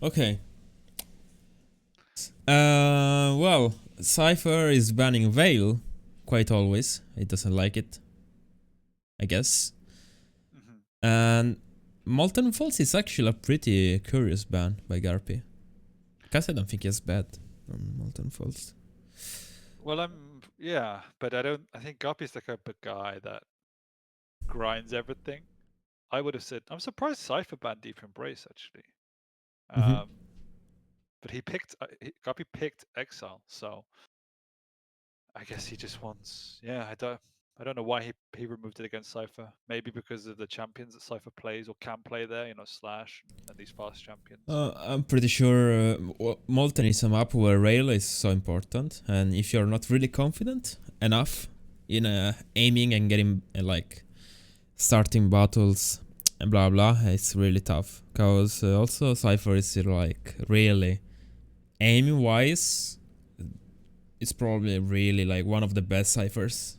Okay. Well, CYPHER is banning Veil quite always. It doesn't like it, I guess. And Molten Falls is actually a pretty curious ban by GARPY. Because I don't think it's bad on Molten Falls. Well, yeah, but I think Guppy's the type of guy that grinds everything. I would have said, I'm surprised Cypher banned Deep Embrace actually. Mm-hmm. But he picked, Guppy picked Exile, so I guess he just wants, yeah, I don't know why he removed it against Cypher. Maybe because of the champions that Cypher plays or can play there, you know, Slash and these fast champions. I'm pretty sure Molten is a map where rail is so important, and if you're not really confident enough in aiming and getting like starting battles and blah blah, it's really tough. Cause also CYPHER is like really aiming wise, it's probably really like one of the best ciphers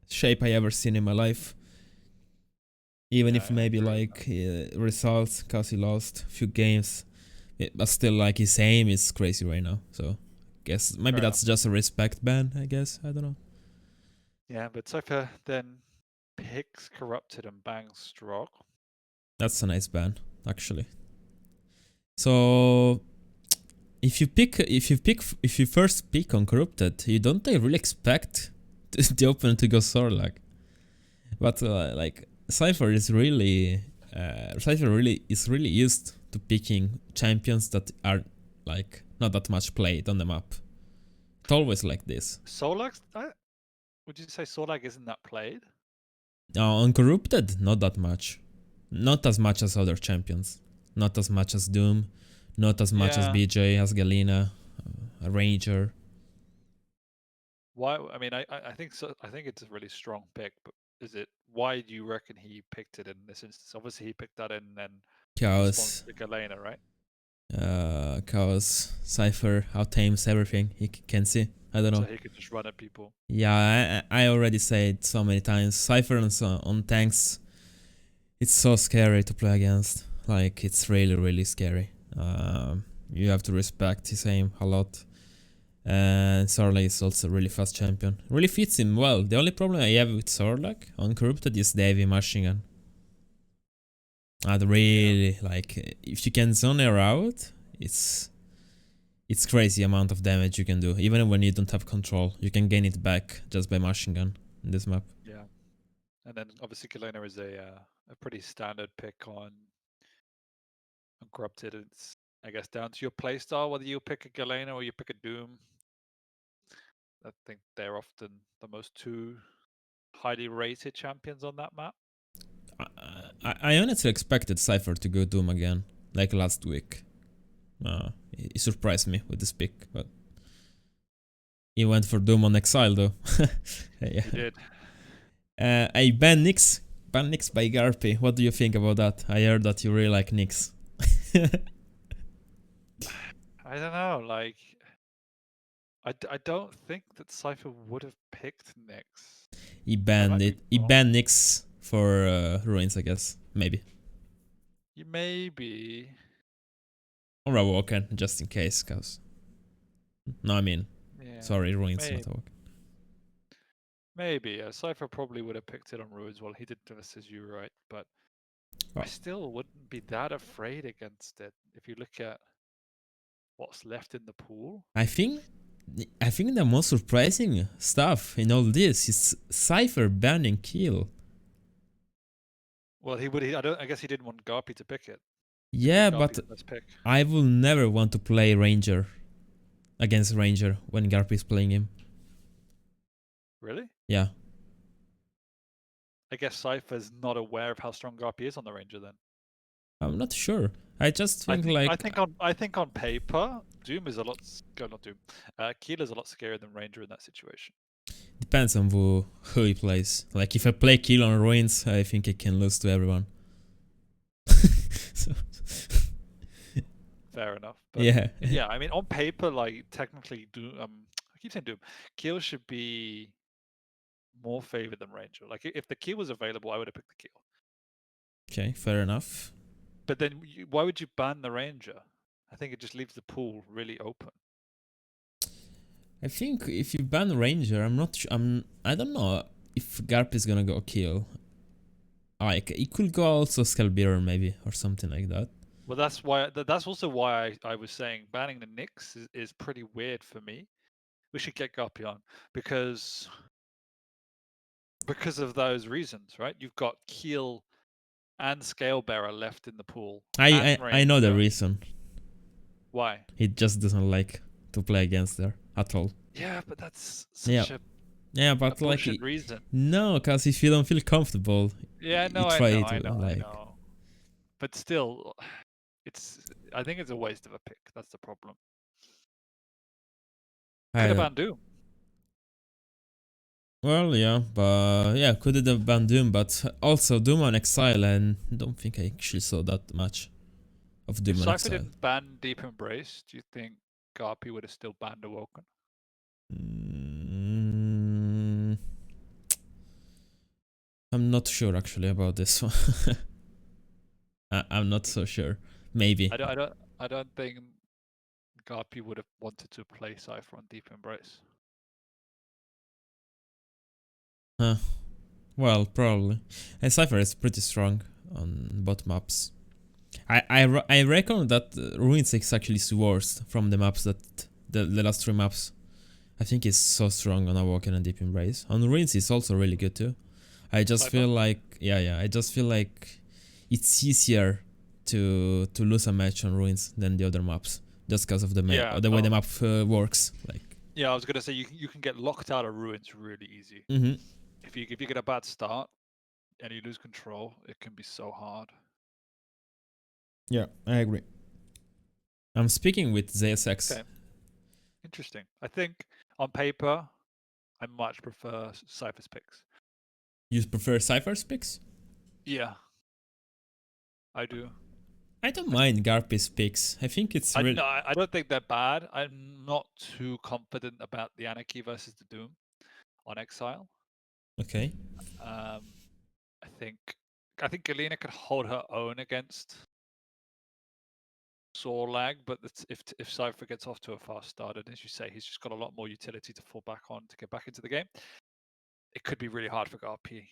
shape I ever seen in my life. Even Yeah, if I maybe agree with like results, cause he lost a few games, but still like his aim is crazy right now. So guess maybe Fair enough. that's just a respect ban. I guess I don't know. Yeah, but Cypher then picks Corrupted and bangs Strog. That's a nice ban actually. So if you first pick on corrupted, you don't really expect the opponent to go Sorlag. But like CYPHER is really CYPHER really is really used to picking champions that are like not that much played on the map. It's always like this. Solag, would you say Solag isn't that played? On corrupted, not that much. Not as much as other champions. Not as much as Doom. Not as much as Yeah. BJ, as Galena, a Ranger. Why? I mean, I think so. I think it's a really strong pick, but is it? Why do you reckon he picked it in this instance? Obviously, he picked that in response Chaos. to Galena, right? Chaos. CYPHER out-aims everything he can see. I don't So know. he could just run at people. Yeah, I already said so many times. CYPHER on tanks, it's so scary to play against. Like, it's really, really scary. You have to respect his aim a lot. And Sorlag is also a really fast champion. Really fits him well. The only problem I have with Sorlag on Corrupted is the heavy machine gun. I'd really like if you can zone her out, it's crazy amount of damage you can do. Even when you don't have control, you can gain it back just by machine gun in this map. Yeah, and then obviously Galena is a pretty standard pick on Corrupted. It's I guess down to your playstyle whether you pick a Galena or you pick a Doom. I think they're often the most two highly rated champions on that map. I honestly expected CYPHER to go Doom again, like last week. He surprised me with this pick, but he went for Doom on Exile though. Yeah. He did. I ban Nyx. Ban Nyx by GARPY. What do you think about that? I heard that you really like Nyx. I don't know. Like, I don't think that Cypher would have picked Nyx. He I banned might it. be He wrong. banned Nyx for Ruins, I guess. Maybe. Maybe. Or Awoken, just in case, cause... No, I mean... Yeah. Sorry, Ruins, not Maybe. Awoken. Maybe. Cypher probably would have picked it on Ruins. Well, he did this as you, right? But I Well, still wouldn't be that afraid against it if you look at what's left in the pool. I think the most surprising stuff in all this is CYPHER banning Kill. Well, he would. I guess he didn't want GARPY to pick it. He made Yeah, GARPY but the best pick. I will never want to play Ranger against Ranger when GARPY is playing him. Really? Yeah. I guess Cypher's not aware of how strong GARPY is on the Ranger then. I'm not sure. I just think like... I think on paper, Doom is a lot. Not Doom. Keel is a lot scarier than Ranger in that situation. Depends on who he plays. Like if I play Kill on Ruins, I think I can lose to everyone. So, Fair enough. But yeah. yeah, I mean, on paper, like technically, Doom. I keep saying Doom. Keel should be more favored than Ranger. Like if the Keel was available, I would have picked the Keel. Okay, fair enough. But then, why would you ban the Ranger? I think it just leaves the pool really open. I think if you ban Ranger, I'm not sure. I don't know if GARPY is gonna go kill. Like it could go also Scalbearer maybe or something like that. Well, that's why. That's also why I was saying banning the Nyx is pretty weird for me. We should get GARPY on because of those reasons, right? You've got Keel and Scalebearer left in the pool. And I know the Ranger. reason. Why? He just doesn't like to play against there at all. Yeah, but that's such Yeah, a but like bullshit reason. no, because if you don't feel comfortable, Yeah, you no, I try know, to I know, I like. know. But still, I think it's a waste of a pick. That's the problem. Could have banned Doom. Well, yeah, but yeah, could have banned Doom, but also Doom on Exile, and don't think I actually saw that much of Doom If on CYPHER Exile. didn't ban Deep Embrace, do you think GARPY would have still banned Awoken? I'm not sure actually about this one. I'm not so sure. Maybe. I don't think GARPY would have wanted to play CYPHER on Deep Embrace. Well, probably. And CYPHER is pretty strong on both maps. I reckon that Ruins is actually worst from the maps that the last 3 maps. I think it's so strong on Awoken and Deep Embrace. On Ruins is also really good too. I just CYPHER? feel like I just feel like it's easier to lose a match on Ruins than the other maps, just because of the way the map works. Like yeah, I was gonna say you can get locked out of Ruins really easy. If you get a bad start and you lose control, it can be so hard. Yeah, I agree. I'm speaking with ZSX. Okay. Interesting. I think on paper, I much prefer CYPHER's picks. You prefer CYPHER's picks? Yeah, I do. I don't mind GARPY's picks. I think it's really... I don't think they're bad. I'm not too confident about the Anarchy versus the Doom on Exile. Okay. I think Galena could hold her own against Sorlag, but if CYPHER gets off to a fast start, and as you say, he's just got a lot more utility to fall back on to get back into the game, it could be really hard for GARPY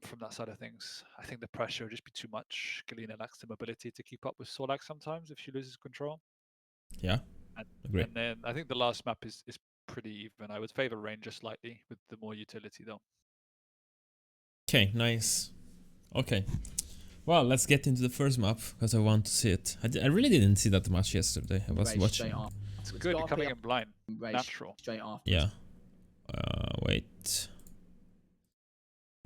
from that side of things. I think the pressure would just be too much. Galena lacks the mobility to keep up with Sorlag sometimes if she loses control. Yeah, agree. And then I think the last map is pretty even. I would favor Ranger slightly with the more utility though. Okay, nice. Okay. Well, let's get into the first map because I want to see it. I really didn't see that much yesterday. I was watching. It's good. You're coming in blind. Natural. Yeah. Wait.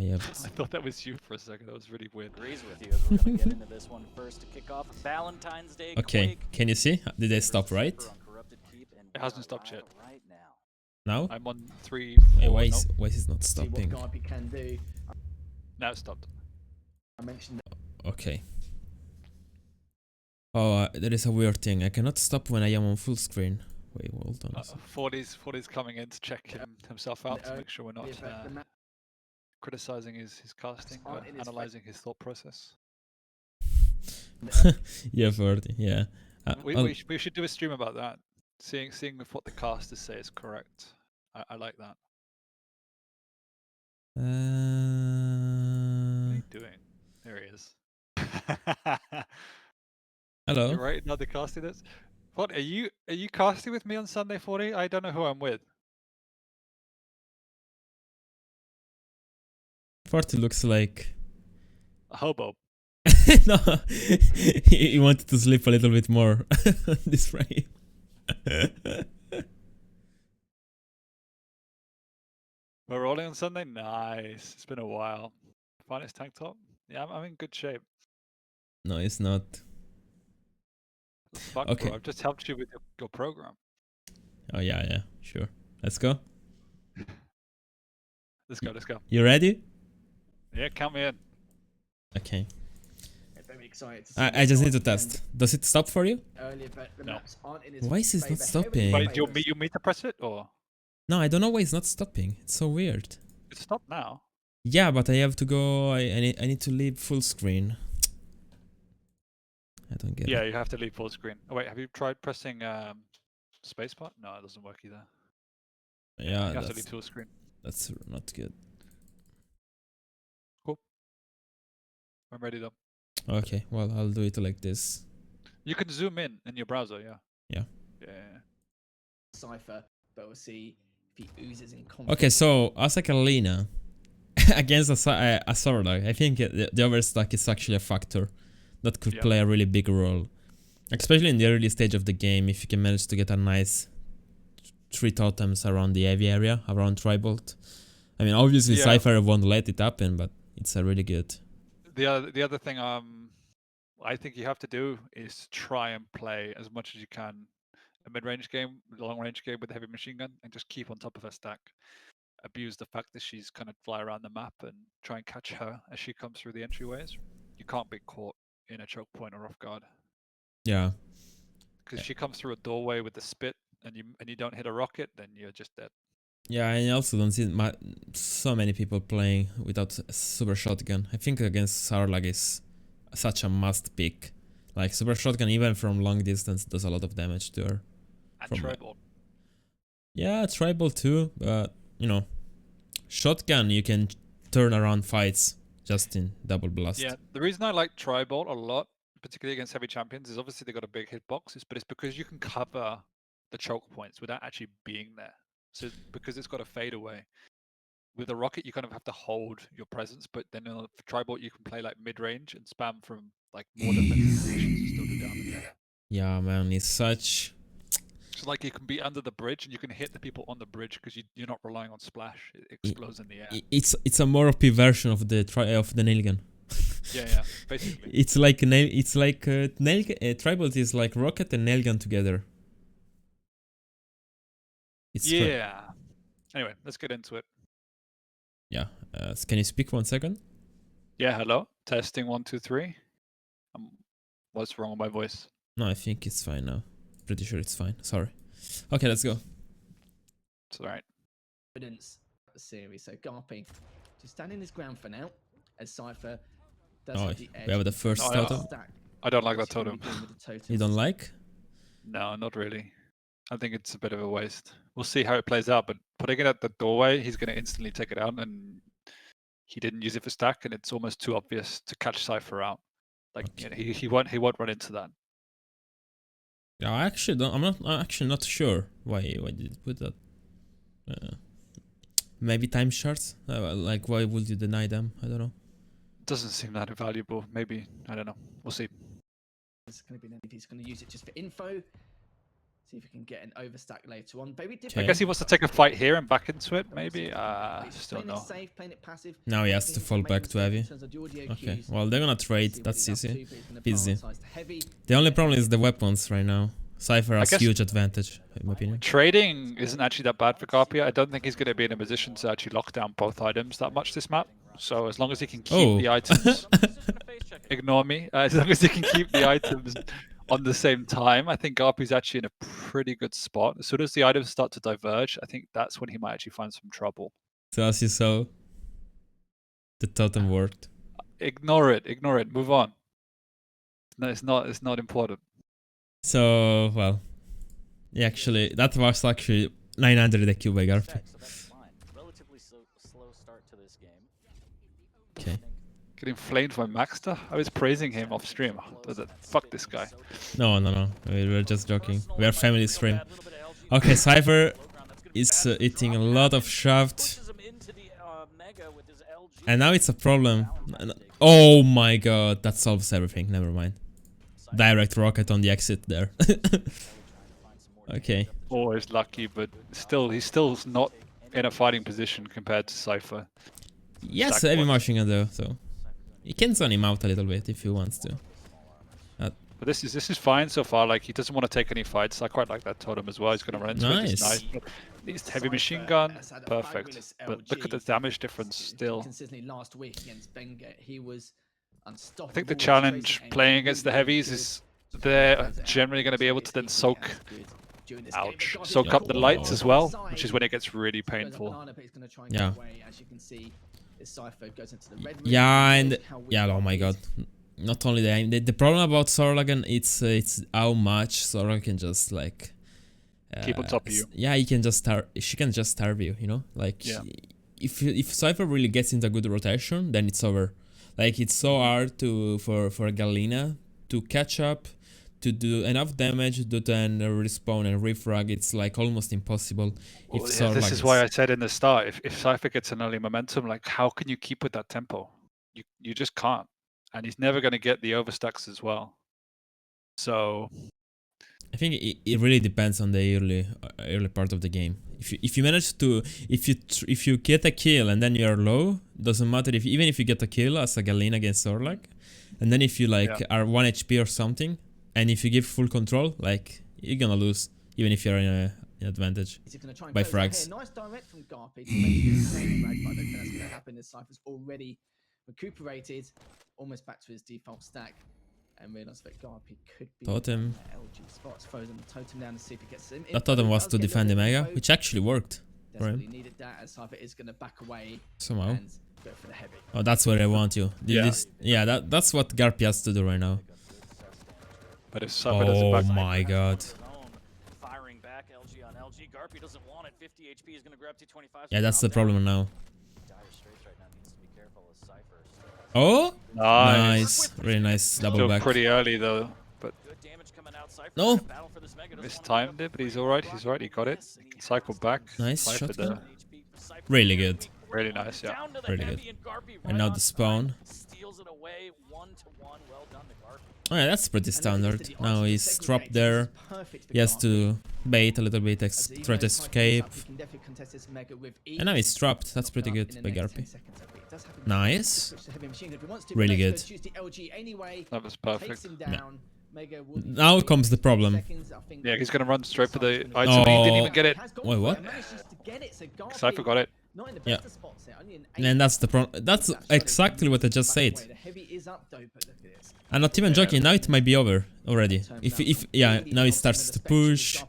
I thought that was you for a second. That was really weird. Agrees with you as we're gonna get into this one first to kick off Valentine's Day. Okay, Quake. can you see? Did they stop right? It hasn't stopped yet. Right now. now? I'm on 3, 4. Wait, why is it not stopping? See what GARPY can do. Now it stopped. I mentioned Okay. Oh, there is a weird thing. I cannot stop when I am on full screen. Wait, hold on. 40's coming in to check himself out to make sure we're not criticizing his casting, but analyzing his thought process. Yeah, 40. Yeah. We should do a stream about that. Seeing if what the casters say is correct. I like that. What are you doing? There he is. Hello. You're right. Now the casting is. What are you casting with me on Sunday, 40? I don't know who I'm with. 40 looks like A hobo. no, he wanted to sleep a little bit more on this frame. We're rolling on Sunday? Nice. It's been a while. Finest tank top? Yeah, I'm in good shape. No, it's not. Fuck, okay. Bro, I've just helped you with your program. Oh, yeah, sure. Let's go. Let's go. You ready? Yeah, count me in. Okay. Very excited. I just need to test. Does it stop for you? Earlier, but the maps aren't in his Why is it not stopping? Wait, you want me to press it or? No, I don't know why it's not stopping. It's so weird. It stopped now. Yeah, but I have to go. I need to leave full screen. I don't get Yeah, it. you have to leave full screen. Oh wait, have you tried pressing spacebar? No, it doesn't work either. Yeah, You have to leave full screen. that's not good. Cool. I'm ready though. Okay, well, I'll do it like this. You can zoom in your browser, yeah. Yeah. Yeah. Cypher, but we'll see if he oozes in confidence. Okay, so Asaka Lena against a Sorlag, I think the overstack is actually a factor that could play a really big role. Especially in the early stage of the game, if you can manage to get a nice 3 totems around the AV area, around Tribolt. I mean, obviously CYPHER won't let it happen, but it's a really good. The other thing I think you have to do is try and play as much as you can a mid-range game, long-range game with a heavy machine gun, and just keep on top of her stack. Abuse the fact that she's kind of fly around the map and try and catch her as she comes through the entryways. You can't be caught in a choke point or off guard. Yeah. Because she comes through a doorway with the spit, and you don't hit a rocket, then you're just dead. Yeah, I also don't see so many people playing without a super shotgun. I think against Sarlag is such a must pick. Like super shotgun, even from long distance, does a lot of damage to her. And Tribal. Yeah, Tribal too, but you know, shotgun you can turn around fights just in double blast. Yeah, the reason I like Tribal a lot, particularly against heavy champions, is obviously they got a big hitbox, but it's because you can cover the choke points without actually being there. So because it's got a fade away. With a rocket, you kind of have to hold your presence, but then for Tribal, you can play like mid-range and spam from like more defensive positions and still do damage. Yeah, man, it's such. So like you can be under the bridge and you can hit the people on the bridge because you're not relying on splash. It explodes in the air. It's a more OP version of the nail gun. Yeah, basically. It's like Tribal is like rocket and nail gun together. It's Anyway, let's get into it. Yeah. Can you speak 1 second? Yeah, hello. Testing 1, 2, 3. What's wrong with my voice? No, I think it's fine now. Pretty sure it's fine. Sorry. Okay, let's go. It's alright. Evidence the series. So GARPY just standing his ground for now as CYPHER does have the edge. We have the first totem. I don't like that totem. You don't like? No, not really. I think it's a bit of a waste. We'll see how it plays out, but putting it at the doorway, he's going to instantly take it out, and he didn't use it for stack, and it's almost too obvious to catch CYPHER out. Like he won't run into that. Yeah, I'm actually not sure why did you put that. Maybe time shards? Like why would you deny them? I don't know. Doesn't seem that valuable. Maybe, I don't know. We'll see. It's going to be if he's going to use it just for info. See if he can get an overstack later on. Maybe I guess he wants to take a fight here and back into it. Maybe. Still no. Safe, playing it passive. Now he has to fall back to heavy. Okay. Well, they're gonna trade. That's easy. Easy. The only problem is the weapons right now. CYPHER has huge advantage, in my opinion. Trading isn't actually that bad for GARPY. I don't think he's going to be in a position to actually lock down both items that much this map. So as long as he can keep the items, ignore me. As long as he can keep the items on the same time, I think GARPY's actually in a pretty good spot. As soon as the items start to diverge, I think that's when he might actually find some trouble. So as you saw, the totem worked. Ignore it. Move on. No, it's not important. So, well, actually, that was actually 900 EQ by GARPY. Relatively slow start to this game. Okay. Getting flamed by Maxter? I was praising him off stream. Fuck this guy. No. We're just joking. We are family stream. Okay, CYPHER is eating a lot of shaft. And now it's a problem. Oh my god, that solves everything. Never mind. Direct rocket on the exit there. Okay. Always lucky, but he's still not in a fighting position compared to CYPHER. Yes, heavy machine gun though, so he can zone him out a little bit if he wants to. But this is fine so far. Like he doesn't want to take any fights. I quite like that totem as well. He's gonna run into it. It's nice. But least heavy machine gun, perfect. But look at the damage difference still. Consistently last week against Benga, he was unstoppable. I think the challenge playing against the heavies is they're generally going to be able to then soak up the lights as well, which is when it gets really painful. Yeah. Yeah, and yeah, oh my god. not only the aim. The problem about Sorlagan, it's how much Sorlagan can just like Keep on top of you. Yeah, he can just she can just starve you, you know? Like Yeah. if Cypher really gets into a good rotation, then it's over. Like it's so hard for Galena to catch up, to do enough damage to then respawn and refrag. It's like almost impossible. Well, If yeah, this Sorlag is why I said in the start, if Cypher gets an early momentum, like how can you keep with that tempo? You just can't. And he's never going to get the overstacks as well. So I think it really depends on the early part of the game. If you manage to if you get a kill and then you're low, doesn't matter if even if you get a kill as a Galena against Sorlag, and then if you like are 1 HP or something, and if you give full control, like you're gonna lose even if you're in an advantage by frags. Nice direct from GARPY to make it frag, but I don't think that's going to happen as Cypher's already recuperated, almost back to his default stack. And realised that GARPY could be Totem. LG spots, throws him the totem down to see if he gets him. That totem was to defend the Mega, which actually worked for him. Desperately needed that, as Cypher is going to back away Somehow. and go for the heavy. Oh, that's where I want you. Yeah. That's what GARPY has to do right now. but if Cypher doesn't Oh back my god. Firing back LG on LG. GARPY doesn't want it. 50 HP is going to grab 225. Yeah, that's the problem now. Dire Straits right now needs to be careful as Cypher still has Oh, nice. nice, really nice double Still back. pretty early though, but good damage coming out. Cypher No. battle for this Mega. mistimed it, but he's alright, he's right, he got it. He can cycle back. Nice Cypher shotgun. there. Really good. Really nice, yeah. Down to the Really heavy, good. and GARPY And right now on the time. spawn. Steals it away 1-to-1. Well done to GARPY. Oh yeah, that's pretty standard. Now he's trapped there. He has to bait a little bit, try to escape. And now he's trapped. That's pretty good by GARPY. Nice. Really good. That was perfect. Now comes the problem. Yeah, he's gonna run straight for the item. He didn't even get it. Wait, what? Cypher got it. Yeah. And that's the problem. That's exactly what I just said. I'm not even joking. Now it might be over already. If yeah, now it starts to push.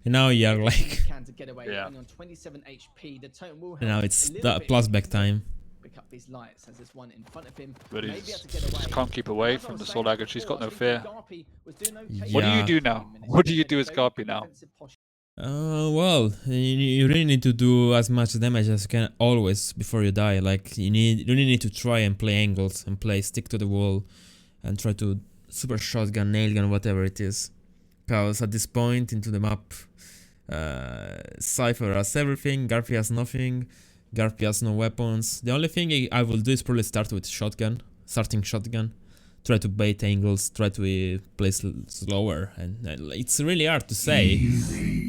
And now you're like. Yeah. And now it's the plus back time. But he just can't keep away from the Soul Dagger. She's got no fear. What do Yeah. you do now? What do you do as GARPY now? Well, you really need to do as much damage as you can always before you die. Like you really need to try and play angles and stick to the wall, and try to super shotgun, nail gun, whatever it is. Because at this point into the map, Cypher has everything, GARPY has nothing, GARPY has no weapons. The only thing I will do is probably start with shotgun, starting shotgun. Try to bait angles, try to play slower, and it's really hard to say,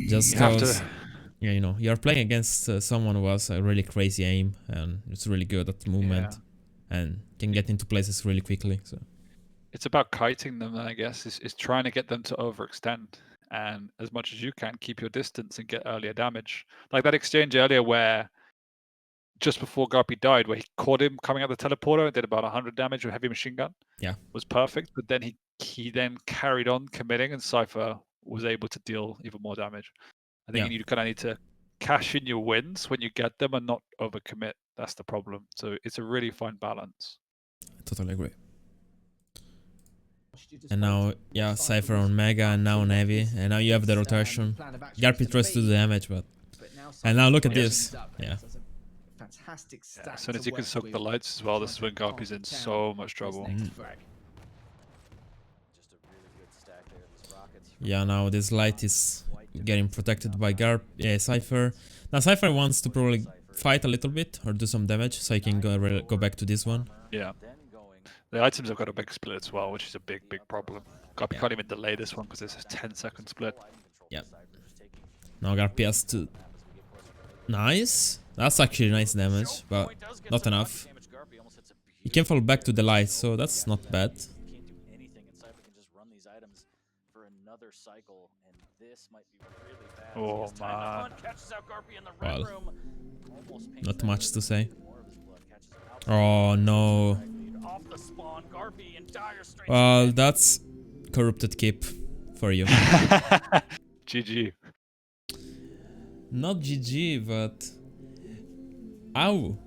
just because yeah, you know, you're playing against someone who has a really crazy aim and it's really good at movement and can get into places really quickly. So It's about kiting them, I guess. Is trying to get them to overextend, and as much as you can, keep your distance and get earlier damage. Like that exchange earlier where just before GARPY died, where he caught him coming out the teleporter and did about 100 damage with heavy machine gun. Yeah. Was perfect, but then he then carried on committing, and Cypher was able to deal even more damage. I think you kind of need to cash in your wins when you get them and not overcommit. That's the problem. So it's a really fine balance. totally agree. And now, yeah, Cypher on Mega and now on Heavy, and now you have the rotation. GARPY tries to do damage, but and now look at this. Yeah. Fantastic Yeah, as soon as you can soak the lights as well, this is when GARPY's in so much trouble. Yeah, now this light is getting protected by Cypher. Now Cypher wants to probably fight a little bit or do some damage so he can go back to this one. Yeah. The items have got a big split as well, which is a big problem. GARPY can't even delay this one because it's a 10-second split. Yeah. Now GARPY has to... Nice. That's actually nice damage, but not enough. He can fall back to the light, so that's not bad. Oh man. Well, not much to say. Oh no. Well, that's corrupted keep for you. GG. Not GG, but how?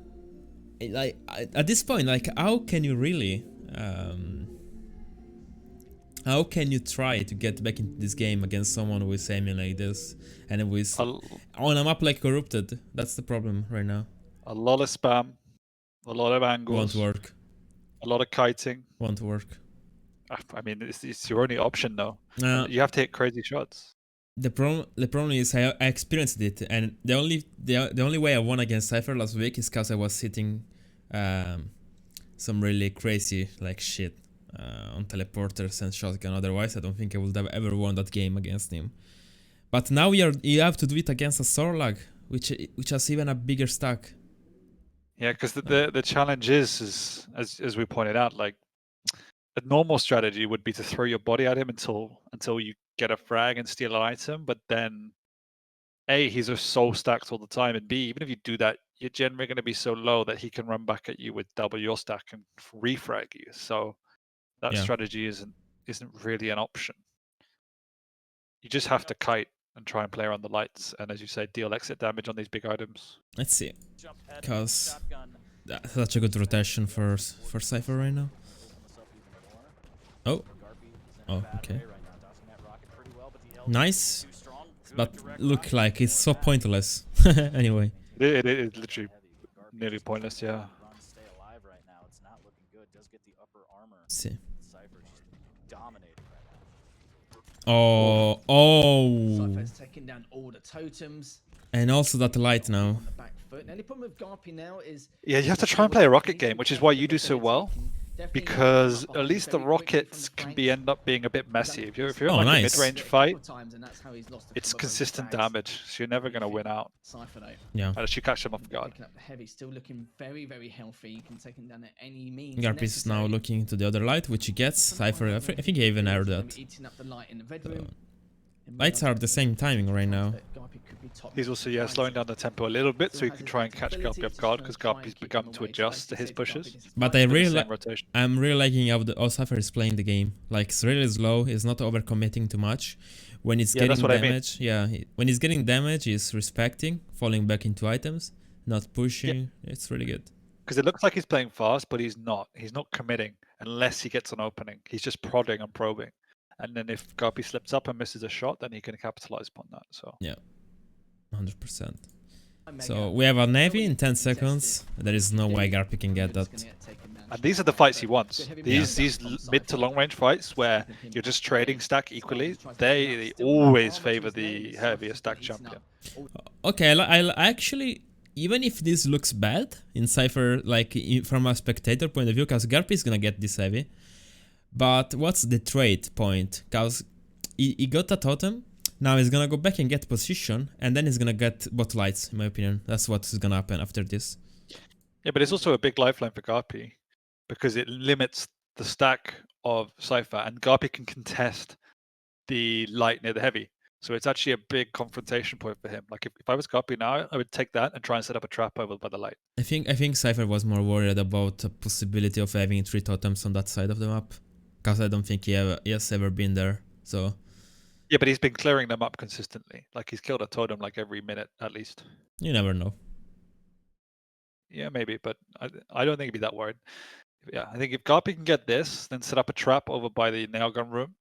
Like at this point, like how can you really How can you try to get back into this game against someone who is aiming like this and who is A, on a map like Corrupted? That's the problem right now. a lot of spam, a lot of Won't angles, work. a lot of kiting. Won't work. I mean, it's your only option though. Uh, And you have to hit crazy shots. the problem is I experienced it, and the only way I won against Cypher last week is because I was hitting some really crazy like shit on teleporters and shotgun. Otherwise, I don't think I would have ever won that game against him. But now you have to do it against a Sorlag, which has even a bigger stack. Yeah, because the challenge is as we pointed out, like a normal strategy would be to throw your body at him until you get a frag and steal an item. But then, A, he's just so stacked all the time, and B, even if you do that, you're generally going to be so low that he can run back at you with double your stack and refrag you. So that Yeah. strategy isn't really an option. You just have to kite and try and play around the lights, and as you say, deal exit damage on these big items. Let's see, Jump head, because shotgun. that's such a good rotation for Cypher right now. Open this up even more. Oh, GARPY is in a oh, bad okay. way right now, dodging that rocket pretty well, but the LG Nice, is too strong. Good but direct look rocket, like it's so ignore that. pointless. Anyway, It is literally Heavy, but GARPY nearly just pointless, trying to yeah. run, stay alive right now. It's not looking good. Does get the upper armor. let's see. Cypher just dominating right now. Oh, Cypher's taking down all the totems. and also that light now. On the back foot. Now, the problem with GARPY now is Yeah, you have to try and play a rocket game, which is why you do so well. Because at least the rockets can end up being a bit messy. If you're in Oh, like nice. a mid-range fight, it's consistent damage, so you're never going to win out Cypher though. Yeah, unless you catch them off guard. Picking up the heavy, still looking very, very healthy. You can take him down at any means. GARPY is now necessary. looking to the other light, which he gets. Cypher, I think he even aired that. Eating up the light in the red room. Lights are the same timing right now. He's also, slowing down the tempo a little bit so he can try and catch GARPY off guard, because GARPY's begun to adjust to his pushes. But I'm really liking how Cypher is playing the game. Like, it's really slow, he's not overcommitting too much. When he's Yeah, that's getting what I mean. damage, when he's getting damage, he's respecting, falling back into items, not pushing. It's really good. Because it looks like he's playing fast, but he's not. He's not committing unless he gets an opening. He's just prodding and probing. And then if GARPY slips up and misses a shot, then he can capitalize upon that. So Yeah, 100%. So we have a Navy in 10 seconds. There is no way GARPY can get that. And these are the fights he wants. These mid to long range fights where you're just trading stack equally, they always favor the heavier stack champion. Okay, I actually, even if this looks bad in Cypher, like from a spectator point of view, because GARPY is gonna get this heavy. But what's the trade point? Because he got a totem, now he's gonna go back and get position, and then he's gonna get bot lights, in my opinion. That's what's gonna happen after this. Yeah, but it's also a big lifeline for GARPY because it limits the stack of Cypher, and GARPY can contest the light near the heavy. So it's actually a big confrontation point for him. Like if I was GARPY now, I would take that and try and set up a trap over by the light. I think Cypher was more worried about the possibility of having 3 totems on that side of the map. Because I don't think he has ever been there, so... Yeah, but he's been clearing them up consistently. Like he's killed a totem like every minute at least. You never know. Yeah, maybe, but I don't think he'd be that worried. Yeah, I think if GARPY can get this, then set up a trap over by the nail gun room,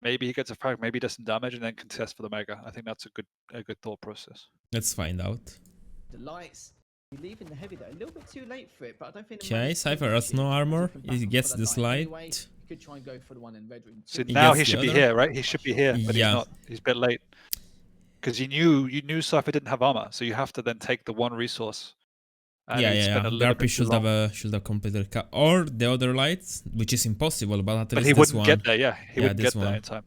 maybe he gets a frag, maybe he does some damage, and then contest for the mega. I think that's a good thought process. Let's find out. The lights. You're leaving the heavy though. A little bit too late for it, but I don't think. Okay, Cypher has no armor. He gets this light. You could try and go for the one in red room. So He now gets he the should be other? here, right? He should be here, but Yeah. he's not. He's a bit late. Because you knew Cypher didn't have armor, so you have to then take the one resource. And Yeah. he's spent a little GARPY bit too long. should have completed or the other lights, which is impossible, but at But least he this wouldn't one. get there, yeah. He Yeah, wouldn't this get there one. in time.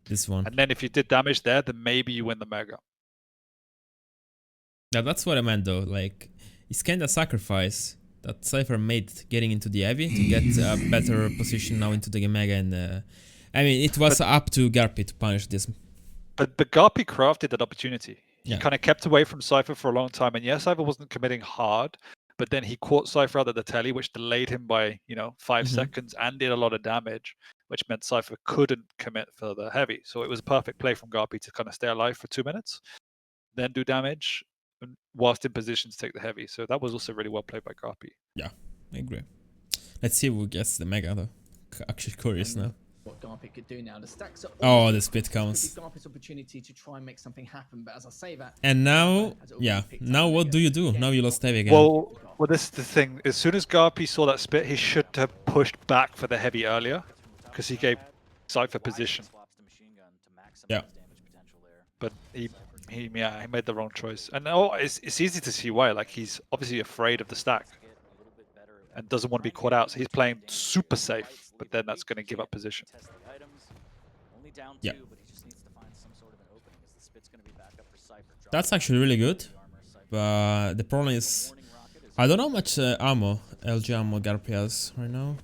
This one. And then if you did damage there, then maybe you win the mega. Yeah, that's what I meant though. Like, it's kind of sacrifice that Cypher made getting into the heavy to get a better position now into the mega. And I mean, it was up to GARPY to punish this. But GARPY crafted that opportunity. He Yeah. kind of kept away from Cypher for a long time. And yes, Cypher wasn't committing hard, but then he caught Cypher out of the telly, which delayed him by 5 seconds and did a lot of damage, which meant Cypher couldn't commit for the heavy. So it was a perfect play from GARPY to kind of stay alive for 2 minutes, then do damage, whilst in position to take the heavy. So that was also really well played by GARPY. Yeah, I agree. Let's see who gets the mega though. Actually curious now. what GARPY could do now. The stacks are Oh, almost the split This could comes. be GARPY's opportunity to try and make something happen, but as I say that, And now, Cypher has already yeah, picked up now what Mega. do you do? Again, Now you lost heavy again. Well, this is the thing. As soon as GARPY saw that split, he should have pushed back for the heavy earlier, because he gave Cypher position. Yeah. But he made the wrong choice. And it's easy to see why. Like, he's obviously afraid of the stack and doesn't want to be caught out. So he's playing super safe, but then that's going to give up position. Yeah. That's actually really good. But the problem is, I don't know how much ammo, LG ammo GARPY has right now.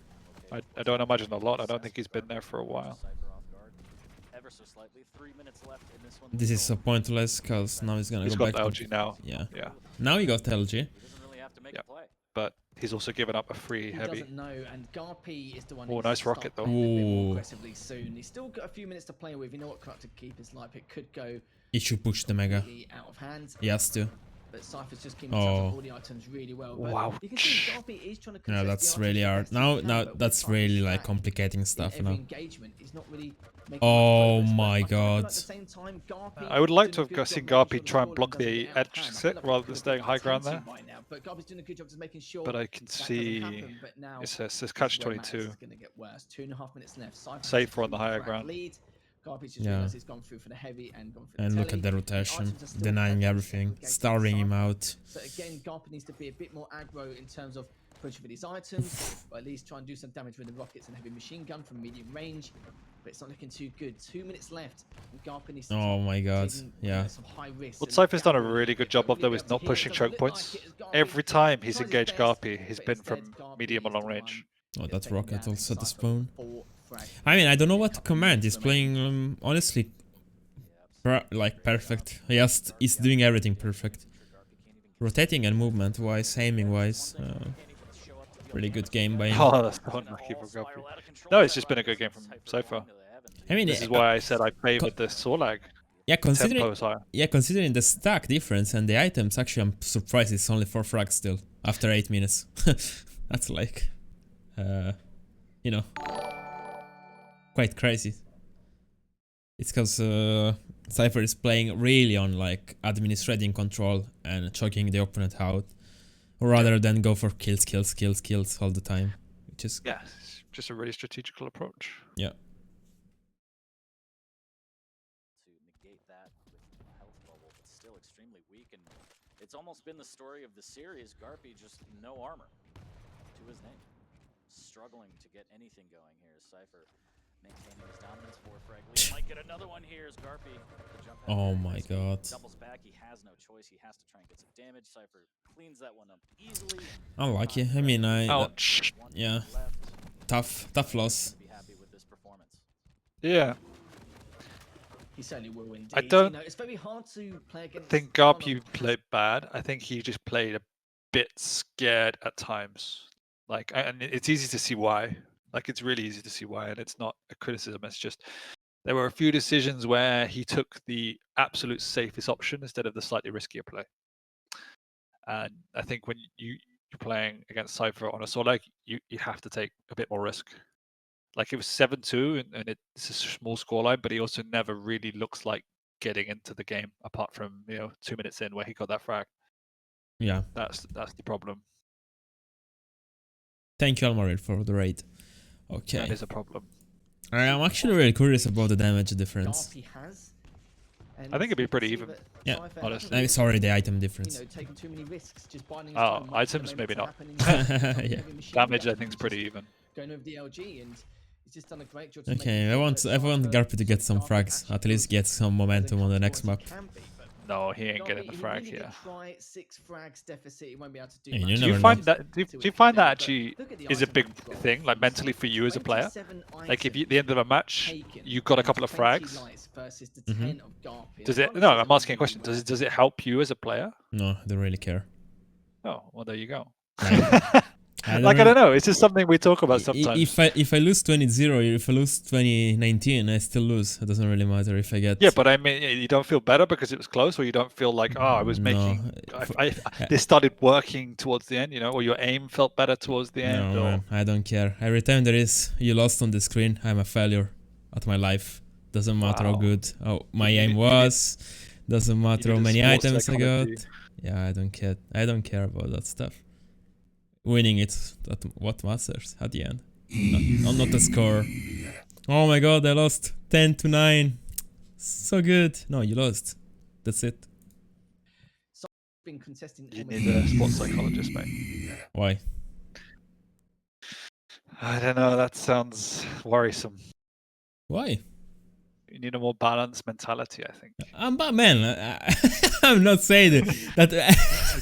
I don't imagine a lot. I don't think he's been there for a while. This is so pointless because now he's gonna He's go got back the to... LG now. Yeah. Yeah. Now he got LG. Yeah. But he's also given up a free he heavy. doesn't know, and GARPY is the one Oh, who nice needs to rocket, start though. playing a bit more Ooh. aggressively soon. He's still got a few minutes to play with. You know what Corrupt to keep his life. It could go He should push the Mega. completely out of hand. He has to. But Cypher's just keeping himself Oh. up all the items really well. But Wow. you can see GARPY is trying to Yeah, contest that's the really items hard. as best he Now can, but that's with really Cypher's like stack, complicating in stuff every now. engagement, he's not really making Oh much progress, my but I feel like god. at the same time, GARPY I would like is to doing a have good seen job GARPY making sure the try and scoreline block doesn't the get out of edge hand. I sit feel like it rather could than have staying been high ground 10-2 there. by now, but GARPY's doing a good job just making sure But I can that doesn't see happen, but now it's this is catch where matters 22. is going to get worse. 2.5 minutes left. Cypher's Safer just on the taking higher frag ground. lead. GARPY's just Yeah. realised he's gone through for the heavy and gone for the And look telly. at the The rotation, items are still denying heavily everything, segregated starving him Cypher. out. So again, GARPY needs to be a bit more aggro in terms of pushing for these items, or at least try and do some damage with the rockets and heavy machine gun from medium range. But it's not looking too good. 2 minutes left, and GARPY needs to Oh my god, taking, yeah. some high risks. What and Cypher's done a gamble really little good bit, job but of, though, really is up not to here. pushing Doesn't choke look points. like it as GARPY Every time he's tries his engaged best, GARPY, he's but been instead from GARPY medium or is long the range. Oh, one that taking rocket down also the Cypher spawn. for frag. I mean, I don't know what to Couple command. minutes He's playing honestly like perfect. He's doing everything perfect. Rotating and movement wise, aiming wise. Really good game by him. Oh, that's so unlucky for GARPY. No, it's just been a good game from Cypher. I mean, This is why I said I favored the Sorlag. yeah, Tempo is higher. considering the stack difference and the items, actually I'm surprised it's only 4 frags still after 8 minutes. That's like, you know, quite crazy. It's because Cypher is playing really on like administrating control and choking the opponent out, rather than go for kills all the time, which is Yeah, it's just a really strategical approach. yeah. To negate that with a health bubble, but still extremely weak, and it's almost been the story of the series. GARPY just no armor to his name, struggling to get anything going here. Cypher maintaining his dominance for frag lead. Might get another one here as GARPY. Oh my god. Doubles back. He has no choice. He has to try and get some damage. Cypher cleans that one up easily. Unlucky. I mean, Ouch. yeah, tough loss. Be happy with this performance. Yeah. He certainly will indeed. I don't You know, it's very hard to play against. think GARPY played bad. I think he just played a bit scared at times. Like, and it's easy to see why. Like, it's really easy to see why, and it's not a criticism. It's just there were a few decisions where he took the absolute safest option instead of the slightly riskier play. And I think when you're playing against Cypher on a Sorlag, you have to take a bit more risk. Like, it was 7-2, and it's a small scoreline, but he also never really looks like getting into the game, apart from 2 minutes in where he got that frag. Yeah. That's the problem. Thank you, Almaril, for the raid. Okay. That is a problem. I'm actually really curious about the damage difference. GARPY has. I think it'd be pretty even. Yeah, honestly. I'm sorry, the item You difference. know, taking too many risks, just binding Oh, his time, waiting for the items, moment maybe to not. happen and Yeah. heavy machine Damage, gun, I think, is he's pretty just even. Going over the LG, and he's just done a great job. to Okay, making I sure want that Cypher GARPY to get some GARPY frags, actually at least goes get some as momentum on the next uncomfortable map. as he can be, but No, he ain't getting GARPY, the if he frag really here. did try 6 frags deficit, he won't be able to do Yeah, you much. never Do you know. find that? Do See what you he find can that do, but actually look at the is a item big control. thing, like mentally for you as a player? 27 Like, if you at items the end of a match taken you got a and couple of 20 frags, lives versus the Mhm. 10 of GARPY. does I it? can't No, say it's I'm asking a really question. Does worth it help you as a player? No, I don't really care. Oh, well, there you go. Like, I Like, I really- don't know. It's just something we talk about I- sometimes. If I lose 20-0, if I lose 2019, I still lose. It doesn't really matter if I get. Yeah, but I mean, you don't feel better because it was close, or you don't feel like, oh, I was No, making, for- they started working towards the end, you know, or your aim felt better towards the end. No, or... man, I don't care. Every time there is you lost on the screen, I'm a failure at my life. Doesn't matter how Wow. good my You aim need- was. Doesn't matter need how a many sports items I got. psychology. Yeah, I don't care. I don't care about that stuff. Winning it, that what matters at the end. Not the score. Oh my god, I lost 10-9. So good. No, you lost. That's it. Been contesting. You almost need a sports psychologist, mate. Why? I don't know. That sounds worrisome. Why? You need a more balanced mentality, I think. I'm Batman. I'm not saying that.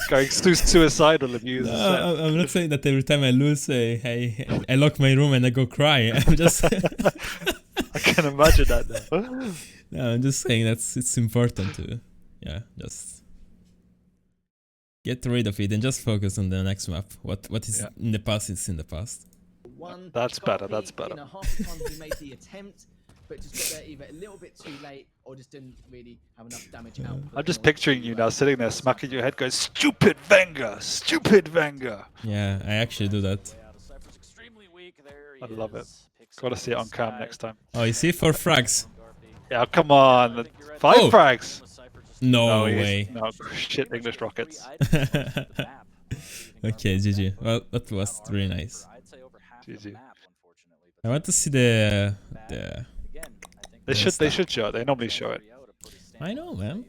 Going suicidal if you use No, I'm not saying that every time I lose, I lock my room and I go cry. I'm just. I can imagine that now. No, I'm just saying it's important to, just get rid of it and just focus on the next map. What is in the past is in the past. That's better, GARPY, that's better. You know, half the time he made the attempt, but just got there either a little bit too late or just didn't really have enough damage output. I'm just in order picturing to, you now sitting there smacking your head going, stupid Wenger, stupid Wenger. Yeah, I actually do that. Way out of Cypher's extremely weak. There he I love it. is. Picks Gotta up see it on the cam sky. next time. Oh, you see, 4 frags. GARPY. Yeah, come on. I think you're ready. 5 Oh. frags. Cypher just No he is- way. No, shit English rockets. Okay, GG. Well, that was really nice. GG. I want to see the. They should show it. They normally show it. I know, man.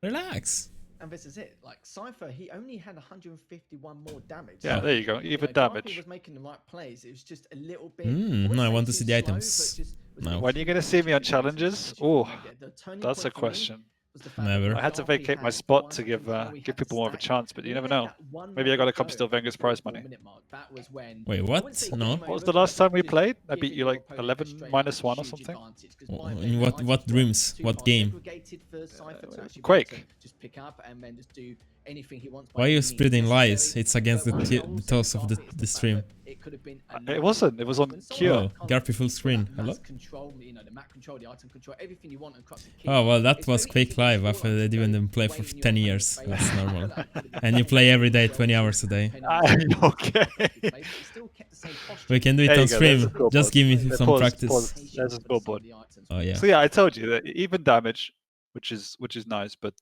Relax. And this is it. Like CYPHER, he only had 151 more damage. Yeah, Oh. there you go. You Even know, GARPY damage. was making the right plays. It was just a little bit. No, I want to see the slow, items. but just was No. a bit When are you too gonna see me on much challenges? advantage. Oh, The turning that's a point for me question. was the fact Never. that I had to GARPY vacate my had spot to 100 give he had people more of a stack. chance, but you When never he had know. that one Maybe I minute gotta to come go steal at the Wenger's prize 44 money. minute mark, that was when Wait, I what? wouldn't say No. game What was over, the last but time we just played? I beat giving you your like opponent a 11 straight minus up 1 or huge something. advantage, 'cause Oh, my in opinion, what items were dreams? too What far game? segregated for CYPHER to actually be able to Quake. just pick up and then just do anything he wants by Why are you any means spreading lies? necessary. It's against But the one thing I will say toss with of GARPY is the fact stream. that it could have been a It lot wasn't. It was on when someone Cure. Oh, can't GARPY full control screen. that Hello? mass control, you know, the map control, the item control, everything you want and crux of key. Oh well, that It's was very Quake easy for Live the after scoreline they to didn't go even play for way in your 10 opponent's years. favour. That's I feel normal. like it could have been And you very play every day, 12 20 to hours a day. depending on I'm how okay. he plays, but he still kept the same posture. We can do it There you on go, there's stream. a scoreboard. Just give me Yeah, some pause, practice. pause. There's a scoreboard. Oh yeah. So yeah, I told you that even damage, which is nice, but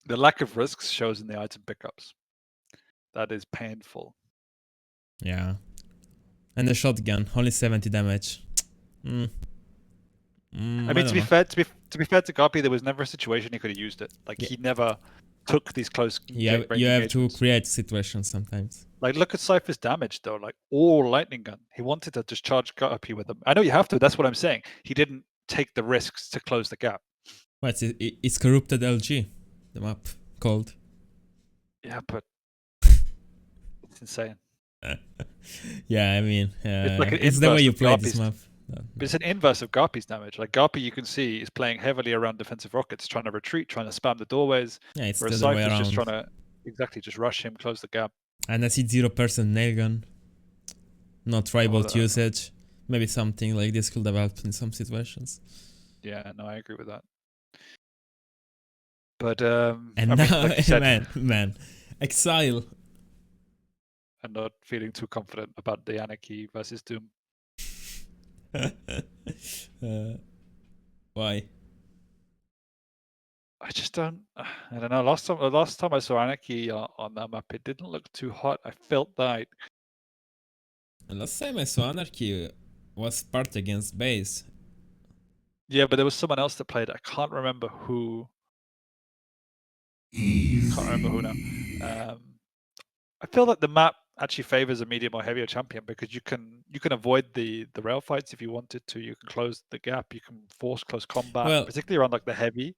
the lack of risks shows in the item pickups. That is painful. Yeah. And the shotgun, only 70 damage. I mean, I to don't be know. fair, to be fair to GARPY, there was never a situation he could have used it. Like Yeah. he never took these close. You game break have to engagements. create situations sometimes. Like look at Cypher's damage though. Like all lightning gun, he wanted to just charge GARPY with them. I know you have to. That's what I'm saying. He didn't take the risks to close the gap. What? It's corrupted LG, the map called. Yeah, but it's insane. Yeah, I mean, like an it's the way inverse you of play this GARPY's map. But it's an inverse of GARPY's damage. Like GARPY, you can see, is playing heavily around defensive rockets, trying to retreat, trying to spam the doorways. Yeah, it's the Whereas other way Cypher's just around. trying to just rush him, close the gap. And I see 0% nail gun. Not rival that- usage. Maybe something like this could develop in some situations. Yeah, no, I agree with that. But And I mean, now, like you said, man, Exile. I'm not feeling too confident about the Anarchy versus Doom. Why? I just don't. I don't know. Last time I saw Anarchy on that map, it didn't look too hot. I felt that. And last time I saw Anarchy was part against base. Yeah, but there was someone else that played. I can't remember who. Can't remember who now. I feel that the map actually favors a medium or heavier champion because you can avoid the rail fights if you wanted to. You can close the gap. You can force close combat, Well- particularly around like the heavy.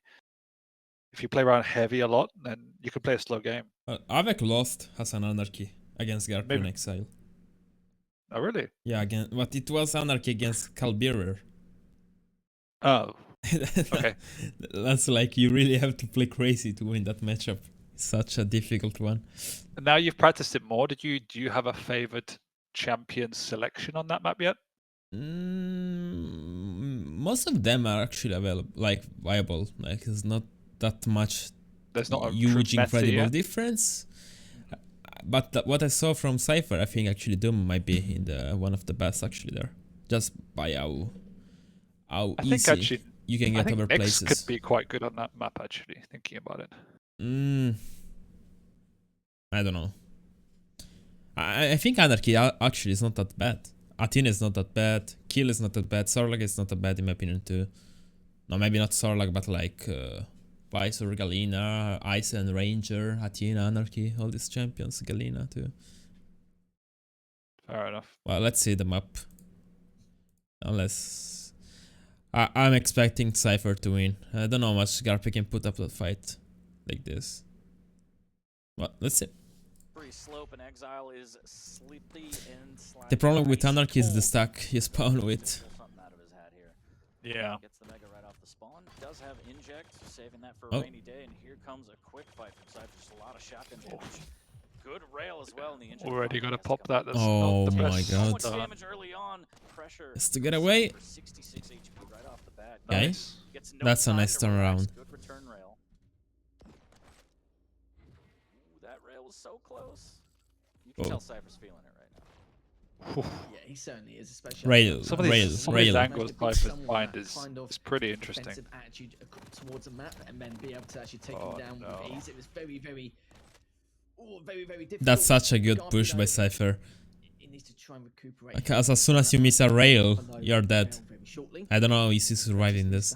If you play around heavy a lot, then you can play a slow game. Avec lost has an Anarchy against GARPY in Maybe. Exile. Oh, really? Yeah, but it was Anarchy against Calbearer. Oh, okay. That's like you really have to play crazy to win that matchup. It's such a difficult one. And now you've practiced it more. Do you have a favored champion selection on that map yet? Most of them are actually available, like viable. Like there's not that much There's not a true huge, meta incredible yet? difference. But what I saw from CYPHER, I think actually Doom might be in the one of the best actually there, just by how I think easy actually you can I get think over Nyx places. could be quite good on that map actually. Thinking about it. I don't know. I think Anarchy actually is not that bad. Athena is not that bad. Kill is not that bad. Sorlag is not that bad in my opinion too. No, maybe not Sorlag, but like Visor, Galena, Ice and Ranger, Athena, Anarchy, all these champions. Galena too. Fair enough. Well, let's see the map. Unless I'm expecting CYPHER to win. I don't know how much GARPY can put up that fight like this. Well, let's see. Slope and Exile is sleepy and The problem with ice Anarchy is the cold. stack you spawn with. Pull something out of his hat here. Yeah. Gets the Mega right off the spawn. Does have inject, saving that for Oh. a rainy day. And here comes a quick fight from Cypher. Just a lot of shotgun damage. Good rail as well in the inject. Already finally gotta has pop that. come. That's Oh not the my best. So God. much done. damage early on. Pressure. Has to get from away. Cypher, 66 HP right off the bat. Okay. Nice. Gets no That's a time nice to relax. turnaround. Good return rail. Ooh, that rail was so close. You can Oh. tell Cypher's feeling it right now. Yeah, he certainly is, especially Rail, Some of rail, these, some of these rail. angles Cypher's find is pretty interesting. defensive attitude towards a map and then be able to actually take Oh, him down no. with ease. It was very, very, very difficult. That's such a good Garpy, push by though, CYPHER. He needs to try and recuperate. Because as soon as you miss a rail, you're dead. Very shortly. I don't know how he's surviving this.